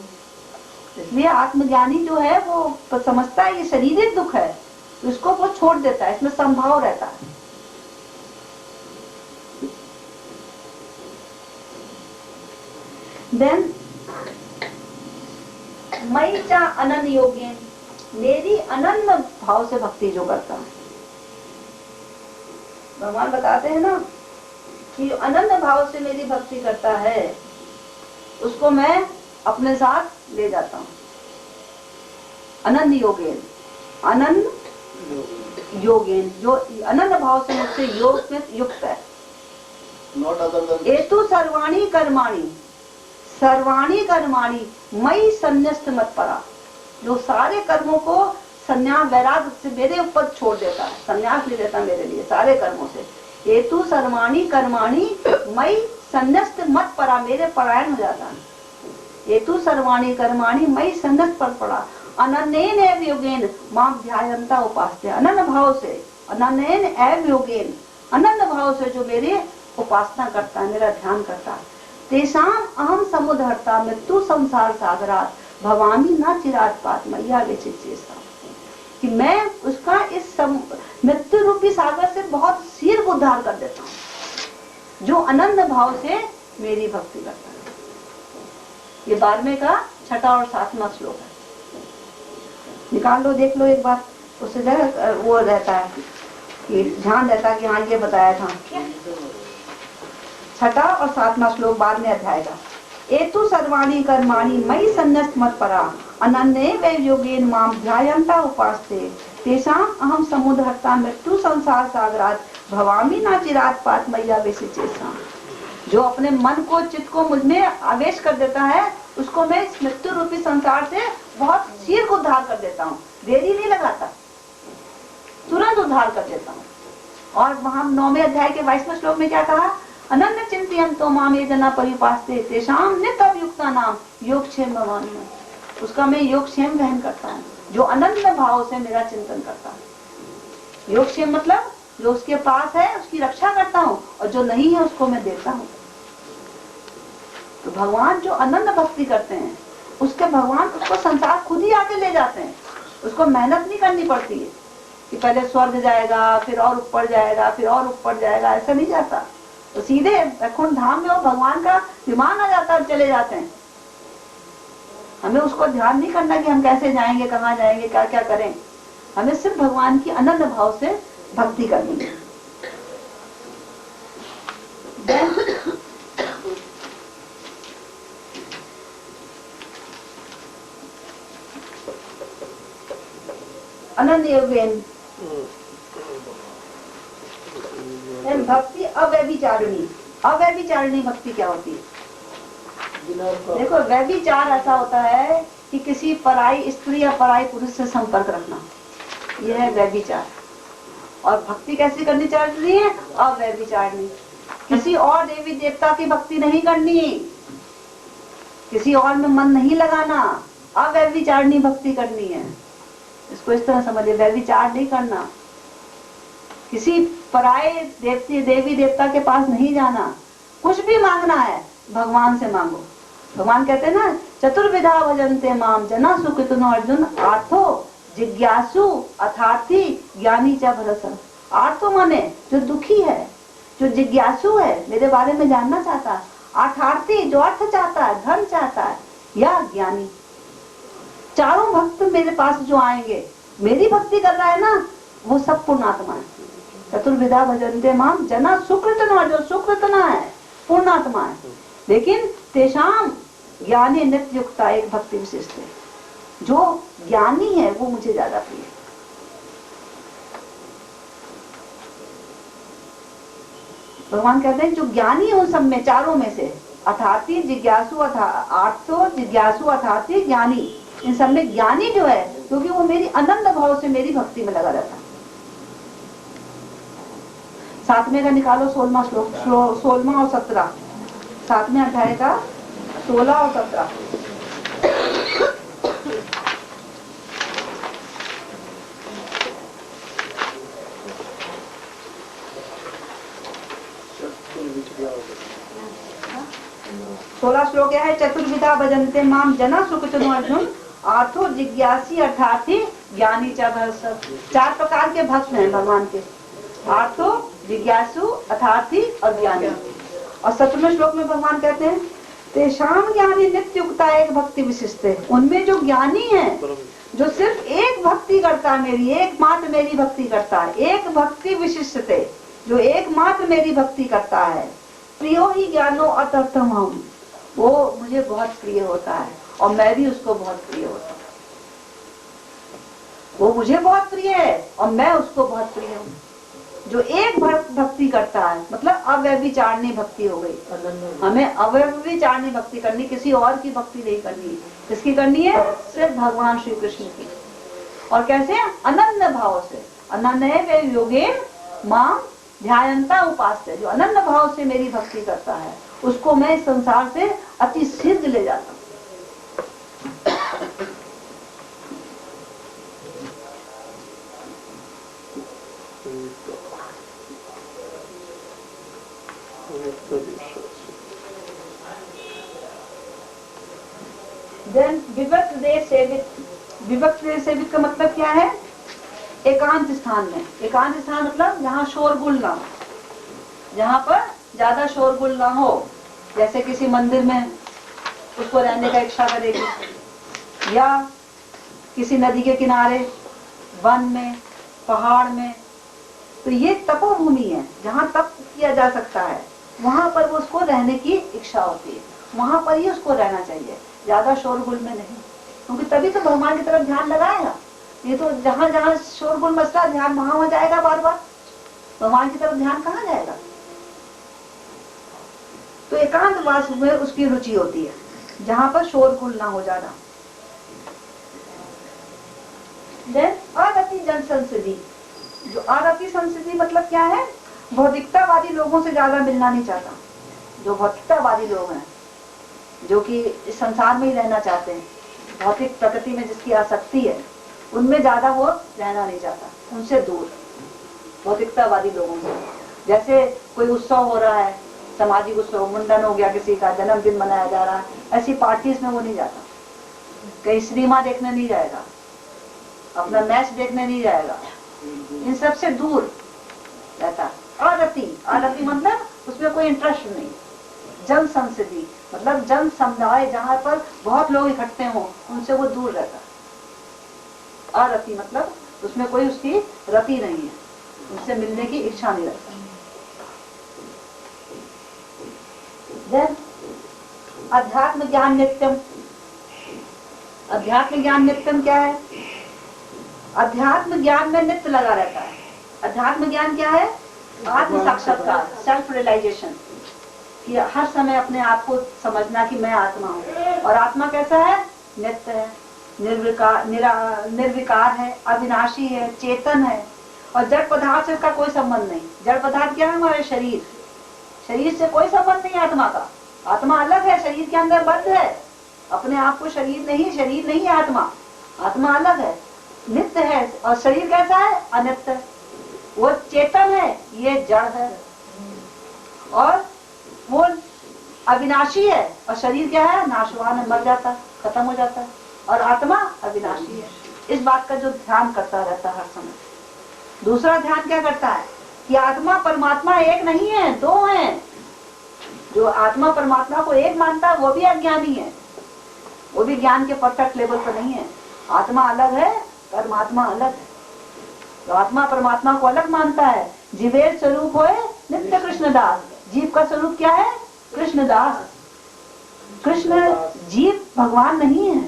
इसलिए आत्मज्ञानी जो है वो समझता है ये शारीरिक दुख है, तो इसको वो छोड़ देता है, इसमें संभाव रहता है। देन मई चा अनन्य योगी, मेरी अनन्य भाव से भक्ति जो करता है, भगवान बताते हैं ना कि जो अनन्य भाव से मेरी भक्ति करता है उसको मैं अपने साथ ले जाता हूँ। अनन्य योगेन, अनन्य योगेन, जो अनन्य भाव से मुझसे योग में युक्त है। नॉट अदर देन एतु सर्वाणी कर्माणी, सर्वाणी कर्माणी मई संन्यस्त मत परा, जो सारे कर्मों को संन्यास वैराग्य से मेरे ऊपर छोड़ देता है, संन्यास ले लेता है मेरे लिए सारे कर्मों से। हेतु सर्वाणी कर्माणी मई संन्यस्त मत परा, मेरे परायण हो जाता है। हेतु सर्वाणी कर्माणी मई संन्यस्त पर पड़ा, अनन्येन एव योगेन मां ध्यायन्ता उपास्ते। अनन्य भाव से, अनन्येन एव योगेन, अनन्य भाव से जो मेरे उपासना करता है, मेरा ध्यान करता है, तेषाम अहम समुद्धरता मृत्यु संसार सागरात भवामी न चिरात पात मैया विचित्सा, कि मैं उसका इस मृत्यु रूपी सागर से बहुत शीघ्र उद्धार कर देता हूँ जो अनन्य भाव से मेरी भक्ति करता है। ये 12वें का 6वां और 7वां श्लोक है, निकाल लो, देख लो एक बार, उससे वो रहता है कि ध्यान रहता है कि हाँ ये बताया था। 6वां और 7वां श्लोक 12वें अध्याय का। एतु सर्वाणी कर्माणि मयि संन्यस्त मत परा अनन्ये वै योगेन मां ध्यायन्ता उपास्ते तेषाम अहम समुद्धरता मृत्यु संसार सागरात भवामी न चिरात पात मैया विचित्सा। जो अपने मन को, चित्त को मुझ में आवेश कर देता है, उसको मैं इस मृत्यु रूपी संसार से बहुत शीघ्र उद्धार कर देता हूँ। देरी नहीं लगाता, तुरंत उद्धार कर देता हूँ। और वहां 9वें अध्याय के 22वें श्लोक में क्या कहा? अनन्य चिंतयन्तो माम ये जना परिपास्ते तेषां नित्ययुक्ता नाम योगक्षेम भवानी। उसका मैं योगक्षेम वहन करता हूँ, जो अनन्य भाव से मेरा चिंतन करता है। योगक्षेम मतलब जो उसके पास है उसकी रक्षा करता हूँ, और जो नहीं है उसको मैं देता हूँ। तो भगवान जो अनन्य भक्ति करते हैं, उसके भगवान उसको संसार खुद ही आके ले जाते हैं। उसको मेहनत नहीं करनी पड़ती है कि पहले स्वर्ग जाएगा, फिर और ऊपर जाएगा, फिर और ऊपर जाएगा, ऐसा नहीं जाता। तो सीधे वैकुंठ धाम में वो भगवान का विमान आ जाता है, चले जाते हैं। हमें उसको ध्यान नहीं करना कि हम कैसे जाएंगे, कहाँ जाएंगे, क्या क्या करें। हमें सिर्फ भगवान की अनन्य भाव से भक्ति करनी है। अनन्य योगेन भक्ति अव्यभिचारिणी। अव्यभिचारिणी भक्ति क्या होती है? देखो, व्यभिचार ऐसा होता है कि किसी पराई स्त्री या पराई पुरुष से संपर्क रखना, यह है व्यभिचार। और भक्ति कैसी करनी चाहिए? अव्यभिचारिणी। किसी और देवी देवता की भक्ति नहीं करनी, किसी और में मन नहीं लगाना, अव्यभिचारिणी भक्ति करनी है। इसको इस तरह समझिए, व्यभिचार नहीं करना, किसी पराये देवी देवता के पास नहीं जाना। कुछ भी मांगना है भगवान से मांगो। भगवान कहते हैं ना, चतुर्विधा भजन्ते माम जना सुकृतनो अर्जुन आर्थो जिज्ञासु अथार्थी ज्ञानी च भरत। आर्थो माने जो दुखी है, जो जिज्ञासु है, मेरे बारे में जानना चाहता है। अर्थार्थी जो अर्थ चाहता है, धन चाहता है, या ज्ञानी। चारों भक्त मेरे पास जो आएंगे, मेरी भक्ति कर रहा है ना, वो सब पुण्यात्मा है। चतुर्विधा भजन्ते माम जना सुकृतना, जो सुकृतना है, पूर्णात्मा है। लेकिन तेषाम ज्ञानी नित्य युक्ता, एक भक्ति विशिष्ट है। जो ज्ञानी है वो मुझे ज्यादा प्रिय है। भगवान कहते हैं जो ज्ञानी है उन सब में, चारों में से, अथार्थी जिज्ञासु आर्थो जिज्ञासु अथार्थी ज्ञानी, इन सब में ज्ञानी जो है, क्योंकि वो मेरी अनंत भाव से मेरी भक्ति में लगा रहता है। 7वें का निकालो 16वां श्लोक, 16वां और 17, 7वें अध्याय का 16 और 17। सोलह श्लोक क्या है? चतुर्विधा भजन्ते माम जना सुकृतनो अर्जुन आर्थो जिज्ञासी अर्थार्थी ज्ञानी च भरत। 4 प्रकार के भक्त हैं भगवान के, आर्थो जिज्ञासु अर्थार्थी और ज्ञानी। और 17वें श्लोक में भगवान कहते हैं तेषाम ज्ञानी नित्य युक्ता, एक भक्ति विशिष्ट है। उनमें जो ज्ञानी है, जो सिर्फ एक भक्ति करता है, मेरी एकमात्र मेरी भक्ति करता है, एक भक्ति विशिष्ट है, जो एकमात्र मेरी भक्ति करता है। प्रियो ही ज्ञानो अतर्थम हम, वो मुझे बहुत प्रिय होता है और मैं भी उसको बहुत प्रिय होता हूँ। वो मुझे बहुत प्रिय है और मैं उसको बहुत प्रिय हूँ। जो एक भक्ति करता है, मतलब अव्यभिचारिणी भक्ति हो गई। हमें अव्यभिचारिणी भक्ति करनी, किसी और की भक्ति नहीं करनी। किसकी करनी है? सिर्फ भगवान श्री कृष्ण की। और कैसे? अनन्य भाव से। अनन्य योगेन मां ध्यायन्ता उपास्य, जो अनन्य भाव से मेरी भक्ति करता है, उसको मैं इस संसार से अति शीघ्र ले जाता हूँ। विभक्त देश सेवित। विभक्त देश सेवित का मतलब क्या है? एकांत स्थान में। एकांत स्थान मतलब जहाँ शोरगुल ना हो, जहाँ पर ज्यादा शोरगुल ना हो। जैसे किसी मंदिर में उसको रहने का इच्छा करेगी, या किसी नदी के किनारे, वन में, पहाड़ में। तो ये तपोभूमि है, जहाँ तप किया जा सकता है, वहां पर वो उसको रहने की इच्छा होती है। वहां पर ही उसको रहना चाहिए, ज्यादा शोरगुल में नहीं, क्योंकि तभी तो भगवान की तरफ ध्यान लगाएगा। ये तो जहाँ जहाँ शोरगुल मचला, ध्यान वहां जाएगा बार बार, भगवान की तरफ ध्यान कहाँ जाएगा? तो एकांतवास में उसकी रुचि होती है, जहां पर शोरगुल ना हो जाना। आरति जन संस्कृति, जो आरति संस्कृति मतलब क्या है, भौतिकतावादी लोगों से ज्यादा मिलना नहीं चाहता। जो भौतिकतावादी लोग हैं, जो कि इस संसार में ही रहना चाहते हैं, भौतिक प्रकृति में जिसकी आसक्ति है, उनमें ज्यादा वो रहना नहीं चाहता, उनसे दूर, भौतिकतावादी लोगों से। जैसे कोई उत्सव हो रहा है, सामाजिक उत्सव, मुंडन हो गया, किसी का जन्मदिन मनाया जा रहा है, ऐसी पार्टीज में वो नहीं जाता, कहीं सिनेमा देखने नहीं जाएगा, अपना मैच देखने नहीं जाएगा, इन सब से दूर रहता। आरति, आरति मतलब उसमें कोई इंटरेस्ट नहीं। जन संस्कृति मतलब जन समुदाय, जहाँ पर बहुत लोग इकट्ठे हों, उनसे वो दूर रहता। आरति मतलब उसमें कोई उसकी रति नहीं है, उनसे मिलने की इच्छा नहीं रखता। अध्यात्म ज्ञान नित्यम, अध्यात्म ज्ञान नित्यम क्या है? अध्यात्म ज्ञान में नित्य लगा रहता है। अध्यात्म ज्ञान क्या है? आत्म साक्षात्कार, सेल्फ रियलाइजेशन, कि हर समय अपने आप को समझना कि मैं आत्मा हूँ। और आत्मा कैसा है? नित्य है, निर्विकार है, अविनाशी है, चेतन है, और जड़ पदार्थ से इसका कोई संबंध नहीं। जड़ पदार्थ क्या है? हमारे शरीर, शरीर से कोई संबंध नहीं आत्मा का। आत्मा अलग है, शरीर के अंदर बद्ध है, अपने आप को शरीर नहीं है आत्मा। आत्मा अलग है, नित्य है। और शरीर कैसा है? अनित्य। वो चेतन है, ये जड़ है। और वो अविनाशी है, और शरीर क्या है? नाशवान है, मर जाता है, खत्म हो जाता है। और आत्मा अविनाशी है। इस बात का जो ध्यान करता रहता है हर समय। दूसरा ध्यान क्या करता है कि आत्मा परमात्मा एक नहीं है, दो हैं। जो आत्मा परमात्मा को एक मानता है वो भी अज्ञानी है, वो भी ज्ञान के परफेक्ट लेवल पर नहीं है। आत्मा अलग है, परमात्मा अलग है। तो आत्मा परमात्मा को अलग मानता है। जीवेर स्वरूप होए नित्य कृष्णदास। जीव का स्वरूप क्या है? कृष्णदास। कृष्ण जीव भगवान नहीं है।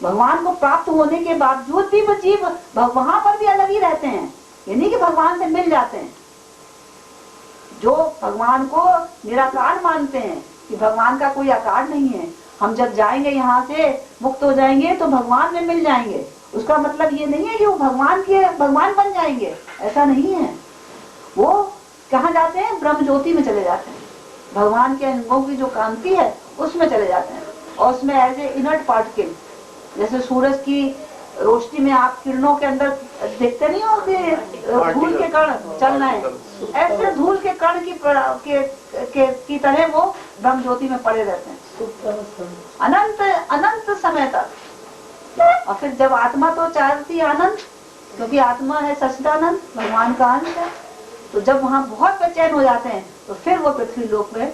भगवान को प्राप्त होने के बावजूद भी वो जीव वहां पर भी अलग ही रहते हैं, यानी कि भगवान से मिल जाते हैं। जो भगवान को निराकार मानते हैं कि भगवान का कोई आकार नहीं है, हम जब जाएंगे यहाँ से, मुक्त हो जाएंगे तो भगवान में मिल जाएंगे, उसका मतलब ये नहीं है कि वो भगवान बन जाएंगे, ऐसा नहीं है। वो कहाँ जाते हैं? ब्रह्म ज्योति में चले जाते हैं। भगवान के अंगों की जो कांति है उसमें चले जाते हैं। और उसमें एज ए इनर्ट पार्टिकल, जैसे सूरज की रोशनी में आप किरणों के अंदर देखते नहीं हो कि धूल के कण चल रहे हैं, ऐसे धूल के कण की तरह वो ब्रह्म ज्योति में पड़े रहते हैं अनंत समय तक। और फिर जब आत्मा तो चाहती है आनंद, क्योंकि आत्मा है सच्चिदानंद, भगवान का अंश है। तो जब वहाँ बहुत बेचैन हो जाते हैं तो फिर वो पृथ्वी लोक में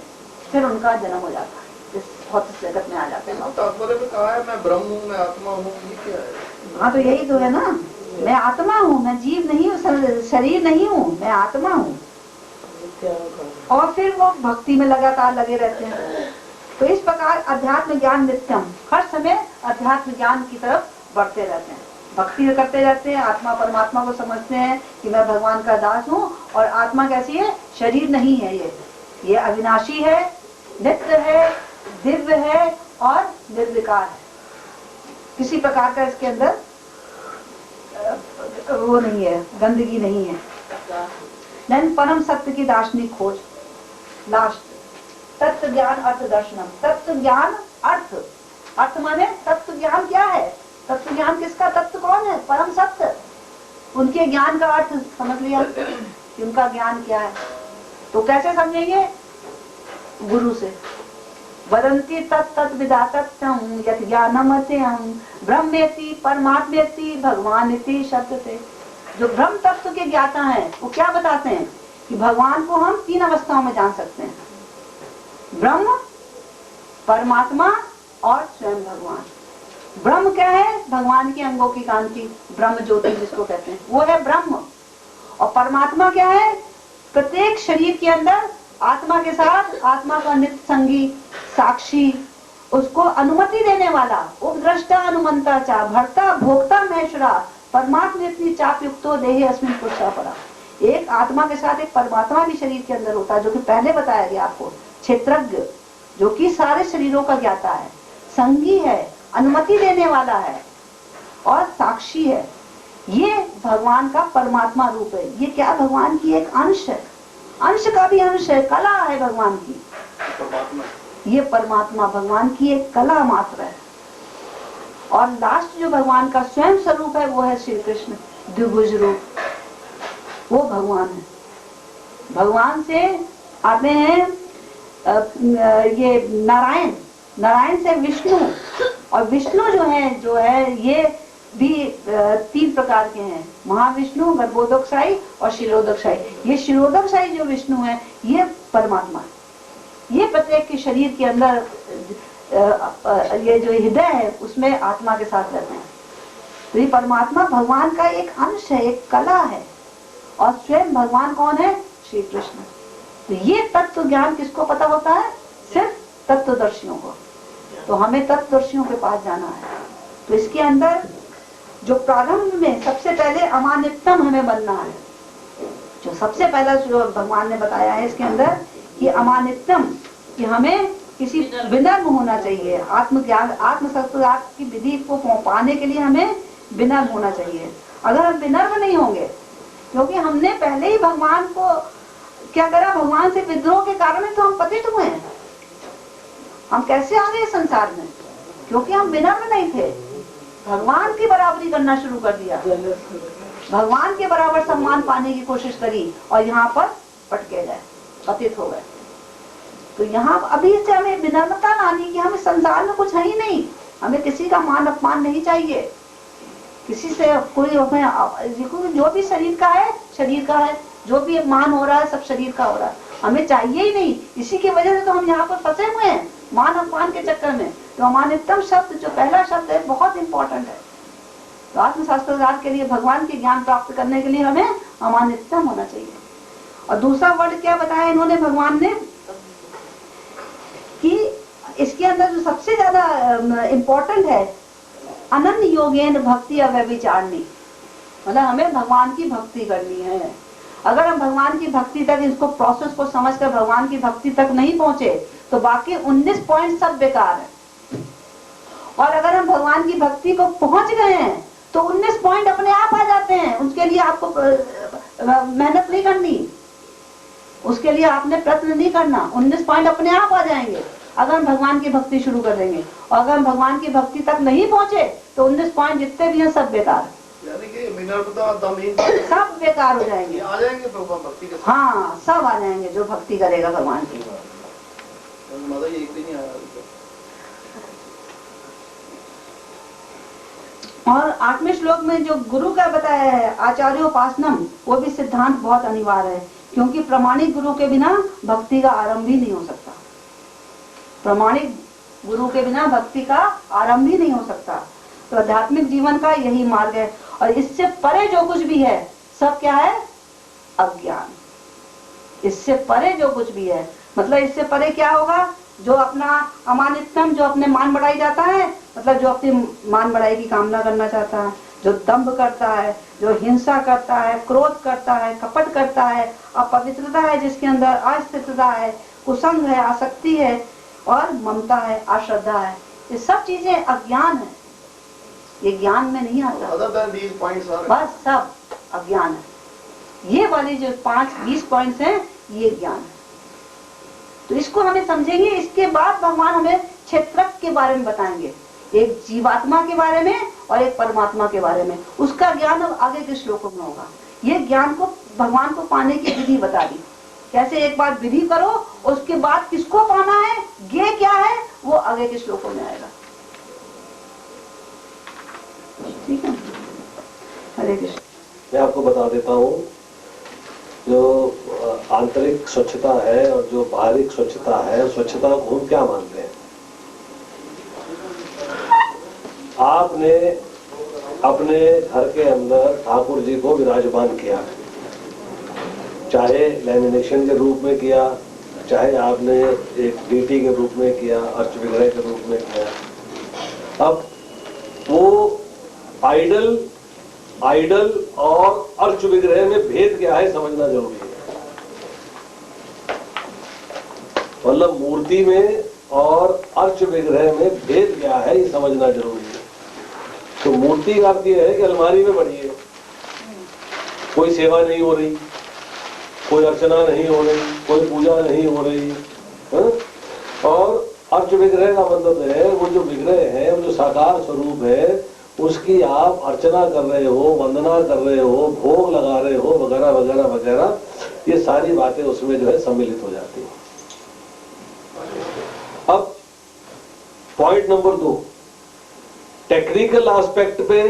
फिर उनका जन्म हो जाता है, इस भौतिक जगत में आ जाते हैं। तात्पर्य में कहा है मैं ब्रह्म हूँ, मैं आत्मा हूँ, ये क्या है? हाँ तो यही तो है ना, मैं आत्मा हूँ, मैं जीव नहीं हूँ, शरीर नहीं हूँ, मैं आत्मा हूँ। और फिर वो भक्ति में लगातार लगे रहते हैं। तो इस प्रकार अध्यात्म ज्ञान नित्यम, हर समय अध्यात्म ज्ञान की तरफ बढ़ते रहते हैं, भक्ति करते रहते हैं, आत्मा परमात्मा को समझते हैं कि मैं भगवान का दास हूँ। और आत्मा कैसी है? शरीर नहीं है, ये अविनाशी है, नित्य है, दिव्य है और निर्विकार है। किसी प्रकार का इसके अंदर वो नहीं है, गंदगी नहीं है। देन परम सत्य की दार्शनिक खोज, लास्ट तत्व ज्ञान अर्थ दर्शनम। तत्व ज्ञान अर्थ माने तत्व ज्ञान क्या है? तत्व ज्ञान किसका? तत्व कौन है? परम सत्य। उनके ज्ञान का अर्थ समझ लिया कि उनका ज्ञान क्या है। तो कैसे समझेंगे? गुरु से। वदन्ति तत् विदातत्यं यत् ज्ञानमत्यं ब्रह्मेति परमात्मेति भगवानेति शब्दते। जो ब्रह्म तत्व के ज्ञाता हैं वो क्या बताते हैं कि भगवान को हम 3 अवस्थाओं में जान सकते हैं, ब्रह्म, परमात्मा और स्वयं भगवान। ब्रह्म क्या है? भगवान के अंगों की कांति, ब्रह्म ज्योति जिसको कहते हैं, वो है ब्रह्म। और परमात्मा क्या है? प्रत्येक शरीर के अंदर आत्मा के साथ आत्मा का नित्य संगी, साक्षी, उसको अनुमति देने वाला, उपद्रष्टा अनुमंता चा भर्ता भोक्ता महेश्वरा परमात्मा इतनी चाप युक्तो देहे अस्मिन पुरुषा पड़ा। एक आत्मा के साथ एक परमात्मा भी शरीर के अंदर होता है, जो कि पहले बताया गया आपको क्षेत्रज्ञ, जो कि सारे शरीरों का ज्ञाता है, संगी है, अनुमति देने वाला है और साक्षी है। ये भगवान का परमात्मा रूप है। ये क्या भगवान की एक अंश है, अंश का भी अंश है, कला है भगवान की। परमात्मा ये परमात्मा भगवान की एक कला मात्र है। और लास्ट जो भगवान का स्वयं स्वरूप है वो है श्री कृष्ण, द्विभुज रूप, वो भगवान है। भगवान से आते हैं ये नारायण, नारायण से विष्णु, और विष्णु जो है ये भी 3 प्रकार के हैं, महाविष्णु, गर्भोदकशाही और शिरोदकशाही। ये शिरोदकशाही जो विष्णु है ये परमात्मा है। ये प्रत्येक के शरीर के अंदर ये जो हृदय है उसमें आत्मा के साथ रहते हैं। तो ये परमात्मा भगवान का एक अंश है, एक कला है। और स्वयं भगवान कौन है? श्री कृष्ण। तो ये तत्व ज्ञान किसको पता होता है? सिर्फ तत्वदर्शियों को। तो हमें तत्वदर्शियों के पास जाना है। तो इसके अंदर जो प्रारंभ में सबसे पहले अमानितम हमें बनना है, जो सबसे पहला जो भगवान ने बताया है इसके अंदर कि अमानितम, कि हमें किसी विनम्र होना चाहिए। आत्मज्ञान, आत्मसत्कार की विधि को पाने के लिए हमें विनम्र होना चाहिए। अगर हम विनम्र नहीं होंगे, क्योंकि हमने पहले ही भगवान को क्या करा, भगवान से विद्रोह के कारण तो हम पतित हुए हैं। हम कैसे आ गए संसार में? क्योंकि हम विनम्र नहीं थे। भगवान की बराबरी करना शुरू कर दिया, भगवान के बराबर सम्मान पाने की कोशिश करी और यहाँ पर पटके गए, पतित हो गए। तो यहाँ अभी से हमें विनम्रता लानी कि हमें संसार में कुछ है ही नहीं, हमें किसी का मान अपमान नहीं चाहिए, किसी से कोई हमें जो भी शरीर का है शरीर का है, जो भी मान हो रहा है सब शरीर का हो रहा है, हमें चाहिए ही नहीं। इसी की वजह से तो हम यहाँ पर फंसे हुए हैं, मान अपमान के चक्कर में। तो अमानितम शब्द जो पहला शब्द है बहुत इंपॉर्टेंट है। तो आत्मशास्त्रकार के लिए, भगवान के ज्ञान प्राप्त करने के लिए हमें अमानितम होना चाहिए। और दूसरा वर्ड क्या बताया इन्होंने भगवान ने, कि इसके अंदर जो सबसे ज्यादा इम्पोर्टेंट है, अनन्य योगेन भक्ति अव्यभिचारिणी, मतलब हमें भगवान की भक्ति करनी है। अगर हम भगवान की भक्ति तक, इसको प्रोसेस को समझकर भगवान की भक्ति तक नहीं पहुंचे तो बाकी 19 पॉइंट सब बेकार है। और अगर हम भगवान की भक्ति को पहुंच गए हैं तो 19 पॉइंट अपने आप आ जाते हैं। उसके लिए आपको मेहनत नहीं करनी, उसके लिए आपने प्रयत्न नहीं करना, 19 पॉइंट अपने आप आ जाएंगे अगर हम भगवान की भक्ति शुरू कर देंगे। और अगर हम भगवान की भक्ति तक नहीं पहुंचे तो 19 पॉइंट जितने भी हैं सब बेकार, यानी कि विनम्रता, दमहीन सब बेकार हो जाएंगे। आ जाएंगे भगवान भक्ति के साथ। हाँ, सब आ जाएंगे जो भक्ति करेगा भगवान की। मजा ये एक भी नहीं आया। और 8वें श्लोक में जो गुरु का बताया है, आचार्योपासनम, वो भी सिद्धांत बहुत अनिवार्य है, क्योंकि प्रमाणिक गुरु के बिना भक्ति का आरंभ ही नहीं हो सकता। प्रमाणिक गुरु के बिना भक्ति का आरंभ ही नहीं हो सकता। तो आध्यात्मिक जीवन का यही मार्ग है। और इससे परे जो कुछ भी है सब क्या है? अज्ञान। इससे परे जो कुछ भी है, मतलब इससे परे क्या होगा? जो अपना अमानितम, जो अपने मान बढ़ाई जाता है, मतलब जो अपनी मान बढ़ाई की कामना करना चाहता है, जो दंभ करता है, जो हिंसा करता है, क्रोध करता है, कपट करता है, अपवित्रता है जिसके अंदर, अस्थिरता है, कुसंग है, आसक्ति है और ममता है, अश्रद्धा है, ये सब चीजें अज्ञान है। ये ज्ञान में नहीं आता, बस सब अज्ञान है। ये वाली जो 20 पॉइंट्स हैं ये ज्ञान है। तो इसको हमें समझेंगे। इसके बाद भगवान हमें क्षेत्रज्ञ के बारे में बताएंगे, एक जीवात्मा के बारे में और एक परमात्मा के बारे में। उसका ज्ञान अब आगे के श्लोकों में होगा। ये ज्ञान को भगवान को पाने की विधि बता दी, कैसे एक बार विधि करो, उसके बाद किसको पाना है, ये क्या है, वो आगे के श्लोकों में आएगा। ठीक है, हरे कृष्ण। मैं आपको बता देता हूँ, जो आंतरिक स्वच्छता है और जो बाहरी स्वच्छता है, स्वच्छता को हम क्या मानते हैं। आपने अपने घर के अंदर ठाकुर जी को विराजमान किया, चाहे लैमिनेशन के रूप में किया, चाहे आपने एक डीटी के रूप में किया, अर्च विग्रह के रूप में किया। अब वो आइडल और अर्च विग्रह में भेद क्या है समझना जरूरी है। मतलब मूर्ति में और अर्च विग्रह में भेद क्या है ये समझना जरूरी है। तो मूर्ति का अर्थ यह है कि अलमारी में पड़ी है, कोई सेवा नहीं हो रही, कोई अर्चना नहीं हो रही, कोई पूजा नहीं हो रही है? और अर्च विग्रह का मतलब है वो जो विग्रह है, वो जो साकार स्वरूप है, उसकी आप अर्चना कर रहे हो, वंदना कर रहे हो, भोग लगा रहे हो, वगैरह वगैरह वगैरह, ये सारी बातें उसमें जो है सम्मिलित हो जाती हैं। अब पॉइंट नंबर 2, टेक्निकल एस्पेक्ट पे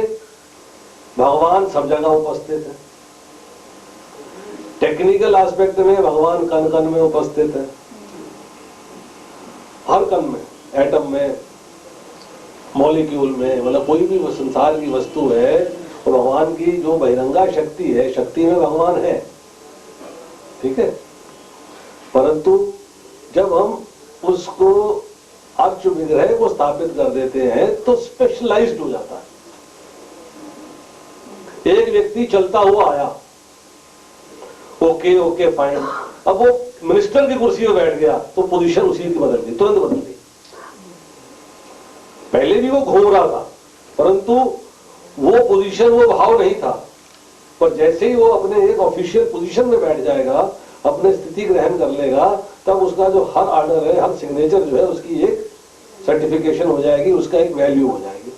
भगवान सब जगह उपस्थित है। टेक्निकल एस्पेक्ट में भगवान कण कण में उपस्थित है, हर कण में, एटम में, मॉलिक्यूल में, मतलब कोई भी संसार की वस्तु है तो भगवान की जो बहिरंगा शक्ति है, शक्ति में भगवान है, ठीक है। परंतु जब हम उसको अर्च विग्रह को स्थापित कर देते हैं तो स्पेशलाइज्ड हो जाता है। एक व्यक्ति चलता हुआ आया, ओके ओके फाइन, अब वो मिनिस्टर की कुर्सी में बैठ गया तो पोजीशन उसी की बदल गई, तुरंत बदल गई। पहले भी वो घूम रहा था परंतु वो पोजीशन, वो भाव नहीं था, पर जैसे ही वो अपने एक ऑफिशियल पोजीशन में बैठ जाएगा, अपने स्थिति ग्रहण कर लेगा, तब उसका जो हर ऑर्डर है, हर सिग्नेचर जो है, उसकी एक सर्टिफिकेशन हो जाएगी, उसका एक वैल्यू हो जाएगी।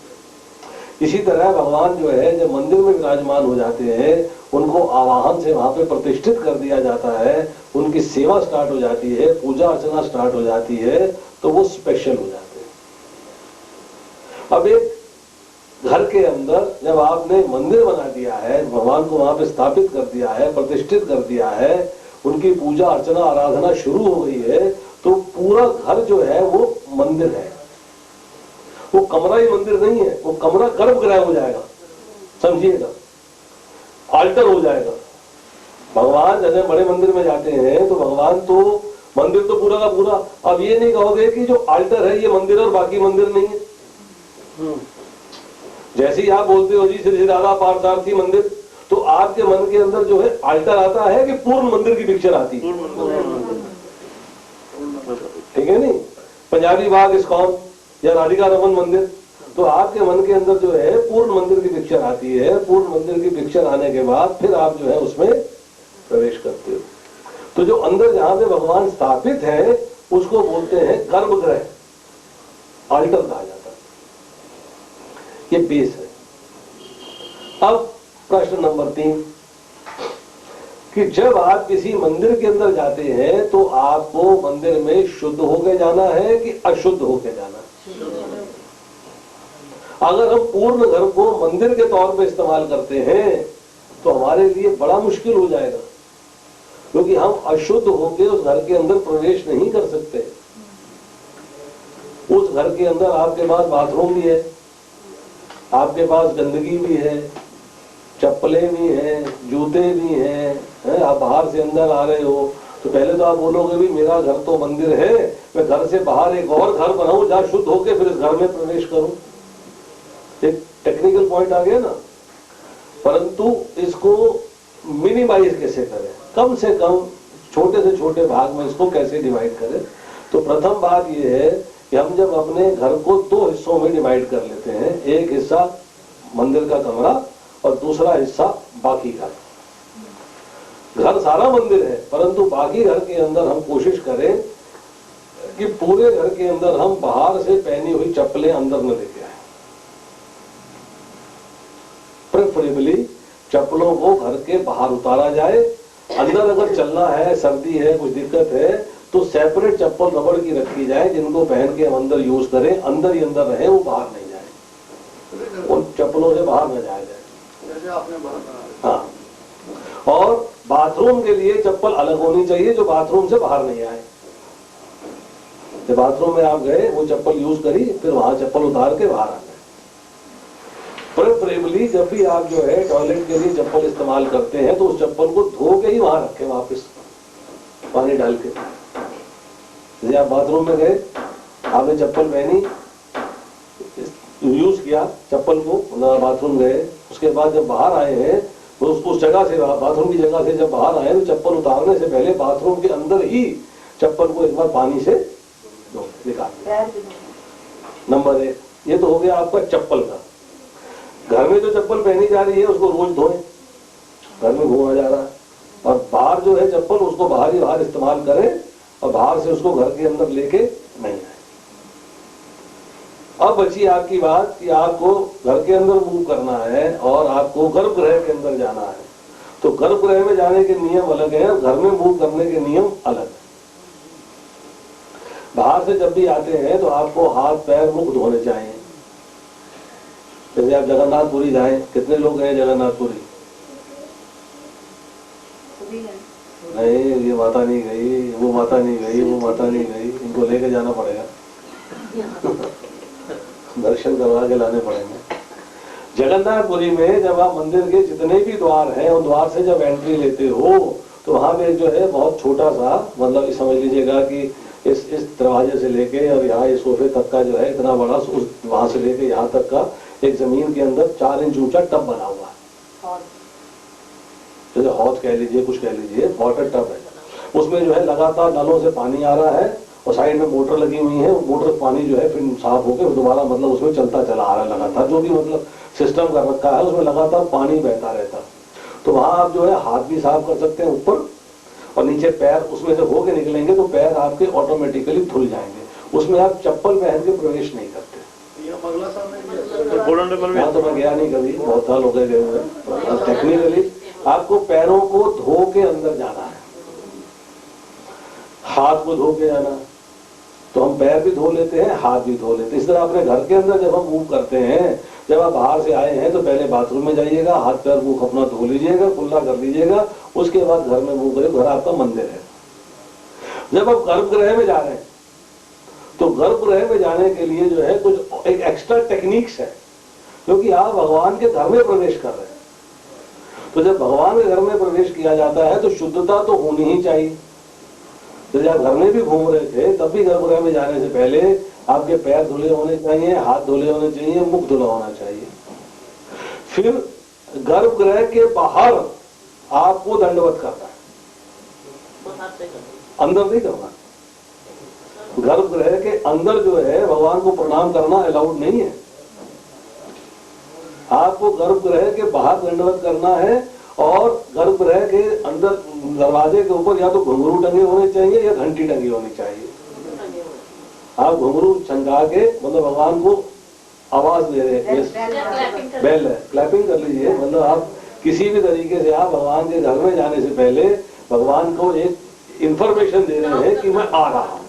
इसी तरह भगवान जो है जब मंदिर में विराजमान हो जाते हैं, उनको आवाहन से वहां पे प्रतिष्ठित कर दिया जाता है, उनकी सेवा स्टार्ट हो जाती है, पूजा अर्चना स्टार्ट हो जाती है, तो वो स्पेशल हो जाते हैं। अब एक घर के अंदर जब आपने मंदिर बना दिया है, भगवान को वहां पे स्थापित कर दिया है, प्रतिष्ठित कर दिया है, उनकी पूजा अर्चना आराधना शुरू हो गई है, तो पूरा घर जो है वो मंदिर है। वो कमरा ही मंदिर नहीं है, वो कमरा गर्भगृह हो जाएगा, समझिएगा, आल्टर हो जाएगा। भगवान जैसे बड़े मंदिर में जाते हैं तो भगवान तो मंदिर तो पूरा का पूरा, अब ये नहीं कहोगे कि जो आल्टर है ये मंदिर और बाकी मंदिर नहीं है। जैसे ही आप बोलते हो जी श्री राधा पार्थसारथी मंदिर, तो आपके मन के अंदर जो है आल्टर आता है कि पूर्ण मंदिर की पिक्चर आती है, ठीक है नहीं। पंजाबी बाग इस्कॉन या राधिका रमन मंदिर, तो आपके मन के अंदर जो है पूर्ण मंदिर की पिक्चर आती है। पूर्ण मंदिर की पिक्चर आने के बाद फिर आप जो है उसमें प्रवेश करते हो। तो जो अंदर जहां पे भगवान स्थापित है उसको बोलते हैं गर्भगृह, आल्टर कहा जाता है, ये बेस है। अब प्रश्न नंबर 3 कि जब आप किसी मंदिर के अंदर जाते हैं तो आपको मंदिर में शुद्ध होके जाना है कि अशुद्ध होके जाना है? अगर हम पूर्ण घर को मंदिर के तौर पे इस्तेमाल करते हैं तो हमारे लिए बड़ा मुश्किल हो जाएगा, क्योंकि हम अशुद्ध होके उस घर के अंदर प्रवेश नहीं कर सकते। उस घर के अंदर आपके पास बाथरूम भी है, आपके पास गंदगी भी है, चप्पलें भी हैं, जूते भी हैं, आप बाहर से अंदर आ रहे हो तो पहले तो आप बोलोगे भी मेरा घर तो मंदिर है, मैं घर से बाहर एक और घर बनाऊं जहां शुद्ध होके फिर इस घर में प्रवेश करूं। एक टेक्निकल पॉइंट आ गया ना। परंतु इसको मिनिमाइज कैसे करें, कम से कम छोटे से छोटे भाग में इसको कैसे डिवाइड करें? तो प्रथम बात यह है कि हम जब अपने घर को 2 हिस्सों में डिवाइड कर लेते हैं, एक हिस्सा मंदिर का कमरा और दूसरा हिस्सा बाकी घर। घर सारा मंदिर है परंतु बाकी घर के अंदर हम कोशिश करें कि पूरे घर के अंदर हम बाहर से पहनी हुई चप्पलें अंदर न लेके आए। प्रेफरेबली चप्पलों को घर के बाहर उतारा जाए। अंदर अगर चलना है, सर्दी है, कुछ दिक्कत है तो सेपरेट चप्पल रबड़ की रखी जाए, जिनको पहन के हम अंदर यूज करें, अंदर ही अंदर रहे, वो बाहर नहीं जाए, उन चप्पलों से बाहर न जाया जाए। हाँ, और बाथरूम के लिए चप्पल अलग होनी चाहिए जो बाथरूम से बाहर नहीं आए। जब बाथरूम में आप गए वो चप्पल यूज करी, फिर वहां चप्पल उतार के बाहर आ गए। प्रेफरेबली जब भी आप जो है टॉयलेट के लिए चप्पल इस्तेमाल करते हैं तो उस चप्पल को धो के ही वहां रखें, वापस पानी डाल के। जैसे आप बाथरूम में गए, आपने चप्पल पहनी, यूज किया चप्पल को, बाथरूम गए, उसके बाद जब बाहर आए हैं तो उस जगह से, बाथरूम की जगह से जब बाहर आए तो चप्पल उतारने से पहले बाथरूम के अंदर ही चप्पल को एक बार पानी से धो निकाल। पैर भी धो। नंबर 1 ये तो हो गया आपका चप्पल का। घर में जो चप्पल पहनी जा रही है उसको रोज धोएं, घर में घूमा जा रहा है। और बाहर जो है चप्पल उसको बाहर ही बाहर इस्तेमाल करें और बाहर से उसको घर के अंदर लेके नहीं आए। अब बची आपकी बात कि आपको घर के अंदर मूव करना है और आपको गर्भगृह के अंदर जाना है। तो गर्भगृह में जाने के नियम अलग है और घर में मूव करने के नियम अलग है। बाहर से जब भी आते हैं तो आपको हाथ पैर मुख धोने चाहिए। जैसे आप जगन्नाथपुरी जाएं, कितने लोग गए जगन्नाथपुरी? नहीं, ये माता नहीं गई, वो माता नहीं गई, वो माता नहीं गई, इनको लेके जाना पड़ेगा दर्शन करवा के लाने पड़ेंगे। जगन्नाथपुरी में जब आप मंदिर के जितने भी द्वार हैं उन द्वार से जब एंट्री लेते हो तो वहां पे जो है बहुत छोटा सा, मतलब समझ लीजिएगा कि इस दरवाजे से लेके और यहाँ इस सोफे तक का जो है इतना बड़ा, उस वहां से लेके यहाँ तक का एक जमीन के अंदर 4 इंच ऊंचा टब बना हुआ है। जैसे हौज कह लीजिए, कुछ कह लीजिए, वाटर टब है। उसमें जो है लगातार नलों से पानी आ रहा है और साइड में मोटर लगी हुई है। मोटर पानी जो है फिर साफ होकर दोबारा मतलब उसमें चलता चला आ रहा है लगातार, जो भी मतलब सिस्टम कर रखा है उसमें लगातार पानी बहता रहता है। तो वहां आप जो है हाथ भी साफ कर सकते हैं ऊपर और नीचे पैर उसमें से होके निकलेंगे तो पैर आपके ऑटोमेटिकली धुल जाएंगे। उसमें आप चप्पल पहन के प्रवेश नहीं करते। यहाँ तो मैं गया नहीं कभी, बहुत साल हो गए गए हुए। टेक्निकली आपको पैरों को धो के अंदर जाना है, हाथ को धो के जाना। तो हम पैर भी धो लेते हैं, हाथ भी धो लेते हैं। इस तरह अपने घर के अंदर जब हम मूव करते हैं, जब आप बाहर से आए हैं तो पहले बाथरूम में जाइएगा, हाथ पैर मुंह अपना धो लीजिएगा, कुल्ला कर लीजिएगा, उसके बाद घर में मूव करिए। घर आपका मंदिर है। जब आप गर्भगृह में जा रहे हैं तो गर्भगृह में जाने के लिए जो है कुछ एक एक्स्ट्रा टेक्निक्स है, क्योंकि आप भगवान के घर में प्रवेश कर रहे हैं। तो जब भगवान के घर में प्रवेश किया जाता है तो शुद्धता तो होनी ही चाहिए। तो जब घर में भी घूम रहे थे तब भी गर्भगृह में जाने से पहले आपके पैर धुले होने चाहिए, हाथ धुले होने चाहिए, मुख धुला होना चाहिए। फिर गर्भगृह के बाहर आपको दंडवत करना है, अंदर नहीं करना। गर्भगृह के अंदर जो है भगवान को प्रणाम करना अलाउड नहीं है। आपको गर्भगृह के बाहर दंडवत करना है और गर्भगृह के अंदर दरवाजे के ऊपर या तो घुंघरू टंगे होने चाहिए या घंटी टंगी होनी चाहिए। आप घुंघरू छंगा के मतलब भगवान को आवाज दे रहे हैं, बेल है, क्लैपिंग कर लीजिए। मतलब आप किसी भी तरीके से आप भगवान के घर में जाने से पहले भगवान को एक इंफॉर्मेशन दे रहे हैं कि मैं आ रहा हूँ।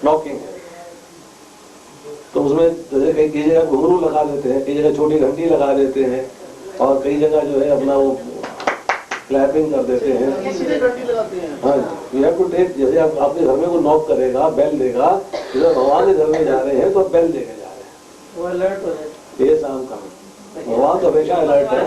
नॉकिंग है। तो उसमें जैसे कई जगह घुंघरू लगा देते हैं, कई जगह छोटी घंटी लगा देते हैं और कई जगह जो है अपना वो क्लैपिंग कर देते हैं। हाँ, यू हैव टू टेक। जैसे आप आपके घर में वो नॉक करेगा, बेल देगा, जैसे भगवान के घर में जा रहे हैं तो बेल देके जा रहे हैं, वो अलर्ट हो जाए। ये शाम का भगवान तो हमेशा अलर्ट है।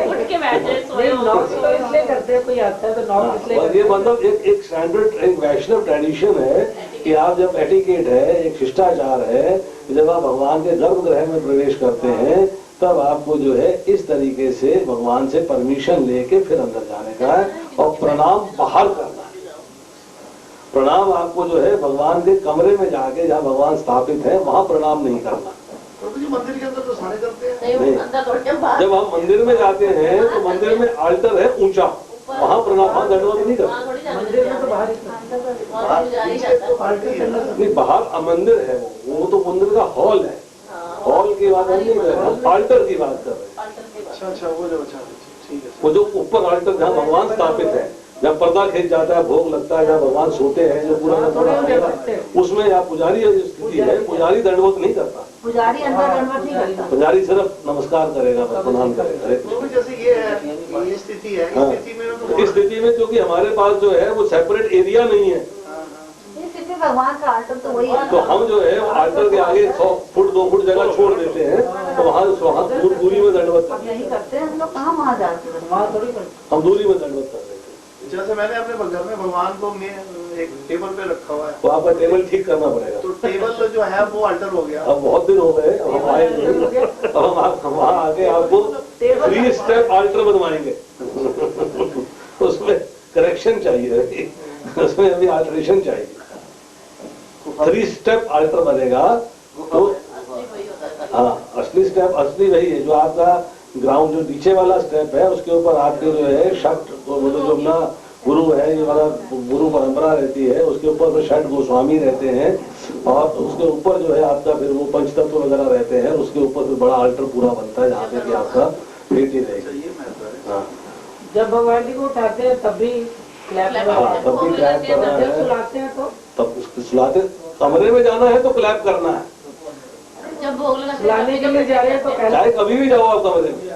उठ के बैठ जाए, सोए हो। इसलिए करते हैं, कोई आता है तो नॉक इसलिए और ये मतलब एक स्टैंडर्ड, एक वैष्णव ट्रेडिशन है कि आप जब एटिकेट है, एक शिष्टाचार है, जब आप भगवान के गर्भगृह में प्रवेश करते हैं तब आपको जो है इस तरीके से भगवान से परमिशन लेके फिर अंदर जाने का है और प्रणाम बाहर करना है। प्रणाम आपको जो है भगवान के कमरे में जाके जहाँ भगवान स्थापित है वहां प्रणाम नहीं करना। मंदिर के अंदर तो सारे करते हैं। नहीं, वो अंदर थोड़ी हम बाहर। जब हम मंदिर में जाते हैं तो मंदिर में आल्टर है ऊंचा, वहां प्रणाम, वहां दंडवत नहीं करते। वहाँ थोड़ी जाने मंदिर में तो बाहर ही वहाँ तो जा ही जाता है। नहीं, बाहर मंदिर है, वो तो मंदिर का हॉल है। हॉल की बात हम नहीं कर रहे, हम आल्टर की बात कर रहे हैं। अल्टर के बाद। अच्छा अच्छा, वो जो अच्छा ठीक है। वो जो ऊपर आल्टर जहाँ भगवान स्थापित है, जब पर्दा खींच जाता है, भोग लगता है, जहाँ भगवान सोते हैं, जो पूरा का पूरा आएगा, उसमें या पुजारी स्थिति है, पुजारी दंडवत नहीं करता। पुजारी अंदर दंडवत नहीं करता। पुजारी सिर्फ नमस्कार करेगा, प्रणाम करेगा। तो भी जैसे ये है, ये स्थिति है, हाँ। इस स्थिति में तो इस स्थिति में क्योंकि हमारे पास जो है वो सेपरेट एरिया नहीं है, ये सिर्फ भगवान का आल्टर तो वही है। तो हम जो है आल्टर के आगे 100 फुट 2 फुट जगह छोड़ देते हैं, तो वहाँ दूरी में दंडवत अब यही करते हैं हम लोग, कहाँ वहाँ जाते हैं। वहाँ थोड़ी करते हम दूरी में दंडवत कर देते हैं। जैसे मैंने अपने घर में भगवान को मैं एक टेबल पे रखा हुआ है, तो आपका टेबल ठीक करना पड़ेगा। तो टेबल जो है वो अल्टर हो गया। अब बहुत दिन हो गए, अब हम आए नहीं, अब हम वहाँ आके आपको 3 स्टेप आल्टर बनवाएंगे उसमें करेक्शन चाहिए। उसमें अभी अल्ट्रेशन चाहिए। 3 स्टेप अल्टर बनेगा तो हाँ, असली स्टेप असली वही है जो आपका ग्राउंड जो नीचे वाला स्टेप है उसके ऊपर आपके जो है षट मतलब जो अपना गुरु है, ये वाला गुरु परंपरा रहती है, उसके ऊपर में षट गोस्वामी रहते हैं और उसके ऊपर जो है आपका फिर वो पंचतत्व वगैरह रहते हैं, उसके ऊपर फिर बड़ा अल्टर पूरा बनता है जहाँ पे कि आपका बेटी रहेगी। हाँ, जब भगवान जी को उठाते हैं तब भी क्लैप हाँ, तब भी क्लैप करना जब है, सुलाते हैं तो तब उसको सुलाते कमरे में जाना है तो क्लैप करना है, जब भोग लगाते सुलाने के लिए जा रहे हैं तो कहना चाहे कभी भी जाओ आप कमरे में।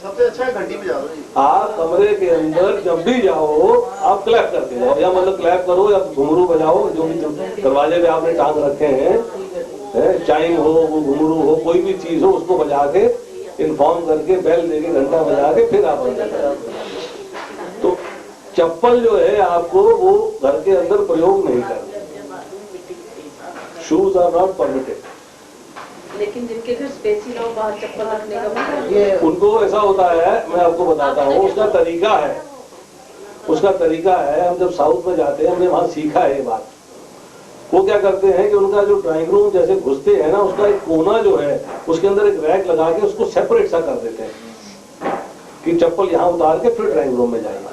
सबसे अच्छा है घंटी बजा दो जी। आप कमरे के अंदर जब भी जाओ आप क्लैप करके जाओ, या मतलब क्लैप करो या घुंघरू बजाओ, जो भी दरवाजे पे आपने टांग रखे हैं, चाइम हो वो घुंघरू हो कोई भी चीज हो उसको बजा के इन्फॉर्म करके बेल देके घंटा बजा के फिर आप अंदर जाओ। तो चप्पल जो है आपको वो घर के अंदर प्रयोग नहीं करना, शूज आर नॉट परमिटेड। लेकिन जिनके घर स्पेसी लोग बाहर चप्पल रखने का मतलब उनको ऐसा होता है, मैं आपको बताता हूँ उसका तरीका है, उसका तरीका है। हम जब साउथ में जाते हैं हमने वहां सीखा है ये बात। वो क्या करते हैं कि उनका जो ड्राइंग रूम जैसे घुसते हैं ना, उसका एक कोना जो है उसके अंदर एक रैक लगा के उसको सेपरेट सा कर देते हैं कि चप्पल यहाँ उतार के फिर ड्राइंग रूम में जाएगा।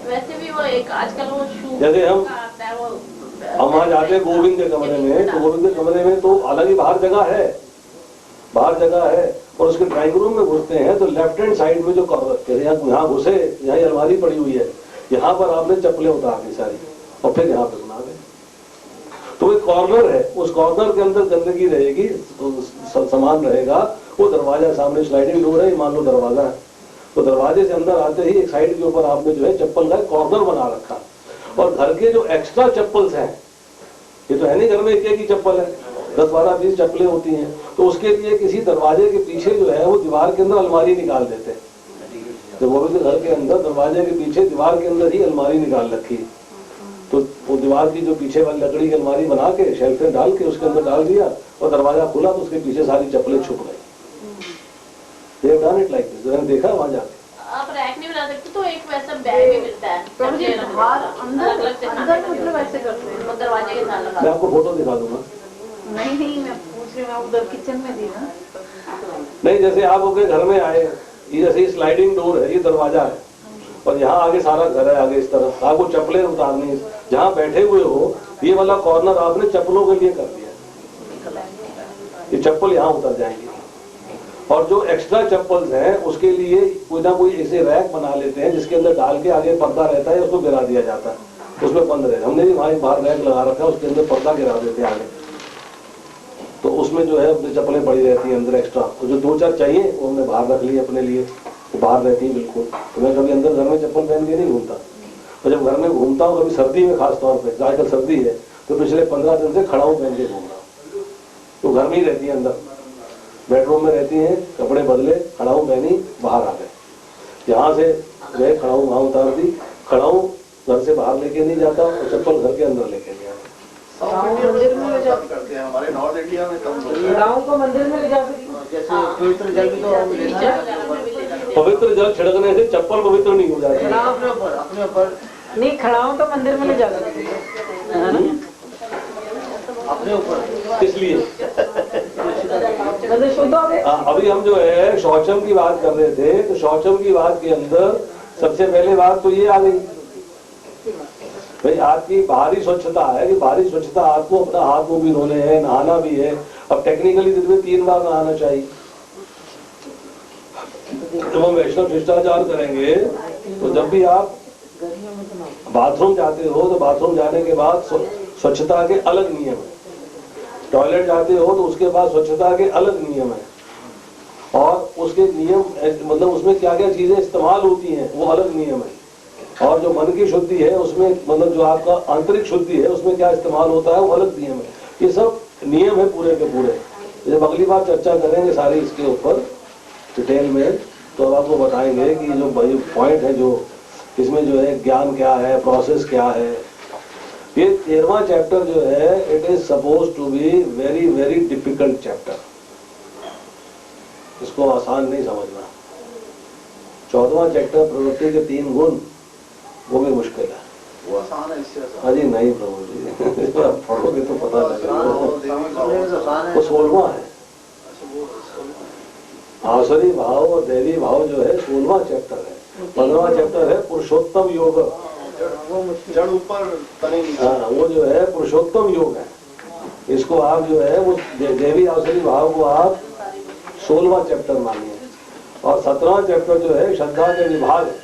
वैसे भी वो एक आजकल वो शू जैसे हम आता है वो वहां जाते हैं गोविंद के कमरे में, तो गोविंद के कमरे में तो अलग ही बाहर जगह है, बाहर जगह है, और उसके ड्राइंग रूम में घुसते हैं तो लेफ्ट हैंड साइड में जो यहाँ घुसे, यहाँ अलमारी पड़ी हुई है, यहाँ पर आपने चप्पलें उतार दी सारी और फिर यहाँ पे बना दे। तो एक कॉर्नर है, उस कॉर्नर के अंदर गंदगी रहेगी, सामान रहेगा, वो दरवाजा सामने स्लाइडिंग डोर है, मान लो दरवाजा है, तो दरवाजे से अंदर आते ही एक साइड के ऊपर आपने जो है चप्पल का कॉर्नर बना रखा। और घर के जो एक्स्ट्रा चप्पल्स हैं, ये तो है नहीं घर में एक ही चप्पल है, 10-12-20 चप्पलें होती हैं, तो उसके लिए किसी दरवाजे के पीछे जो है वो दीवार के अंदर अलमारी निकाल देते हैं। तो वो भी घर के अंदर दरवाजे के पीछे दीवार के अंदर ही अलमारी निकाल रखी, तो वो दीवार की जो पीछे वाली लकड़ी की अलमारी बना के शेल्फें डाल के उसके अंदर डाल दिया और दरवाजा खुला तो उसके पीछे सारी चप्पलें छुप गई। देखा वहां जाके आप रैक नहीं बना सकते तो एक वैसा बैग भी मिलता है, मुझे बाहर अंदर अंदर मतलब ऐसे करते हैं। वो दरवाजे के साथ लगा। मैं आपको फोटो दिखा दूंगा। नहीं नहीं, मैं पूछ रही हूँ उधर किचन में थी ना। नहीं, जैसे आप अपने घर में आए, ये जैसे स्लाइडिंग डोर है, ये दरवाजा है और यहाँ आगे सारा घर है, आगे इस तरफ आपको चप्पलें उतारनी, जहाँ बैठे हुए हो ये वाला कॉर्नर आपने चप्पलों के लिए कर दिया, ये चप्पल यहाँ उतर जाएंगे। और जो एक्स्ट्रा चप्पल्स हैं उसके लिए कोई ना कोई ऐसे रैक बना लेते हैं जिसके अंदर डाल के आगे पर्दा रहता है, उसको गिरा दिया जाता है, उसमें बंद रहे। हमने भी वहाँ बाहर रैक लगा रखा है, उसके अंदर पर्दा गिरा देते हैं आगे, तो उसमें जो है अपनी चप्पलें पड़ी रहती हैं अंदर एक्स्ट्रा। तो जो 2-4 चाहिए वो हमने बाहर रख लिए अपने लिए, वो बाहर रहती है बिल्कुल। तो मैं कभी अंदर घर में चप्पल पहन के नहीं घूमता, और जब घर में घूमता हूँ कभी सर्दी में खास तौर पर, आजकल सर्दी है तो पिछले 15 दिन से खड़ाऊ पहन के घूम रहा हूँ। तो घर में ही रहती है, अंदर बेडरूम में रहती हैं, कपड़े बदले, खड़ाऊ पहनी, बाहर आ गए, यहाँ से गए खड़ाऊ वहां उतार दी, खड़ाऊ घर से बाहर लेके नहीं जाता और चप्पल घर के अंदर लेके नहीं आता। मंदिर में ले जाते करते हैं, हमारे नॉर्थ इंडिया में कम लोग हैं। गाँव को मंदिर में ले जा सकते हैं। जैसे पवित्र जल भी तो हम लेते हैं। पवित्र जल छिड़कने से चप्पल पवित्र नहीं हो जाती। अपने ऊपर नहीं, खड़ाओं तो मंदिर में ले जा सकते हैं, अपने ऊपर इसलिए शुद्ध हो गए। अभी हम जो है शौचम की बात कर रहे थे, तो शौचम की बात के अंदर सबसे पहले बात तो ये आ गई भाई, आपकी बाहरी स्वच्छता है कि बाहरी स्वच्छता आपको अपना हाथ मुंह भी धोने हैं, नहाना भी है। अब टेक्निकली दिन में 3 बार नहाना चाहिए। जब हम वैष्णव शिष्टाचार करेंगे तो जब भी आप बाथरूम जाते हो तो बाथरूम जाने के बाद स्वच्छता के अलग नियम है, टॉयलेट जाते हो तो उसके बाद स्वच्छता के अलग नियम है, और उसके नियम मतलब उसमें क्या क्या चीजें इस्तेमाल होती हैं वो अलग नियम है, और जो मन की शुद्धि है उसमें मतलब जो आपका आंतरिक शुद्धि है उसमें क्या इस्तेमाल होता है वो अलग नियम है। ये सब नियम है पूरे के पूरे। जब अगली बार चर्चा करेंगे सारी इसके ऊपर डिटेल में, तो अब आपको बताएंगे कि जो पॉइंट है, जो इसमें जो है ज्ञान क्या है, प्रोसेस क्या है। ये 13वां चैप्टर जो है, it is suppose to be very very difficult chapter, इसको आसान नहीं समझना। 14वां चैप्टर प्रवृत्ति के 3 गुण, वो भी मुश्किल है। वो आसान है, इससे आसान। अजी नहीं प्रभु जी, आप पढ़ोगे तो पता लगेगा। वो 16वां है। आसुरी भाव और दैवी भाव जो है 16वां चैप्टर है। 15वां चैप्टर है पुरुषोत्तम योग। जड़ ऊपर तने नीचे। हाँ, वो जो है पुरुषोत्तम योग है। इसको आप जो है वो देवी आसुरी भाव को आप 16वां चैप्टर मानिए, और 17वां चैप्टर जो है श्रद्धा के विभाग है,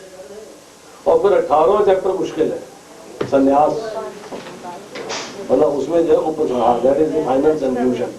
और फिर 18वां चैप्टर मुश्किल है, संन्यास, मतलब उसमें जो है उपसंहार, that is the final conclusion.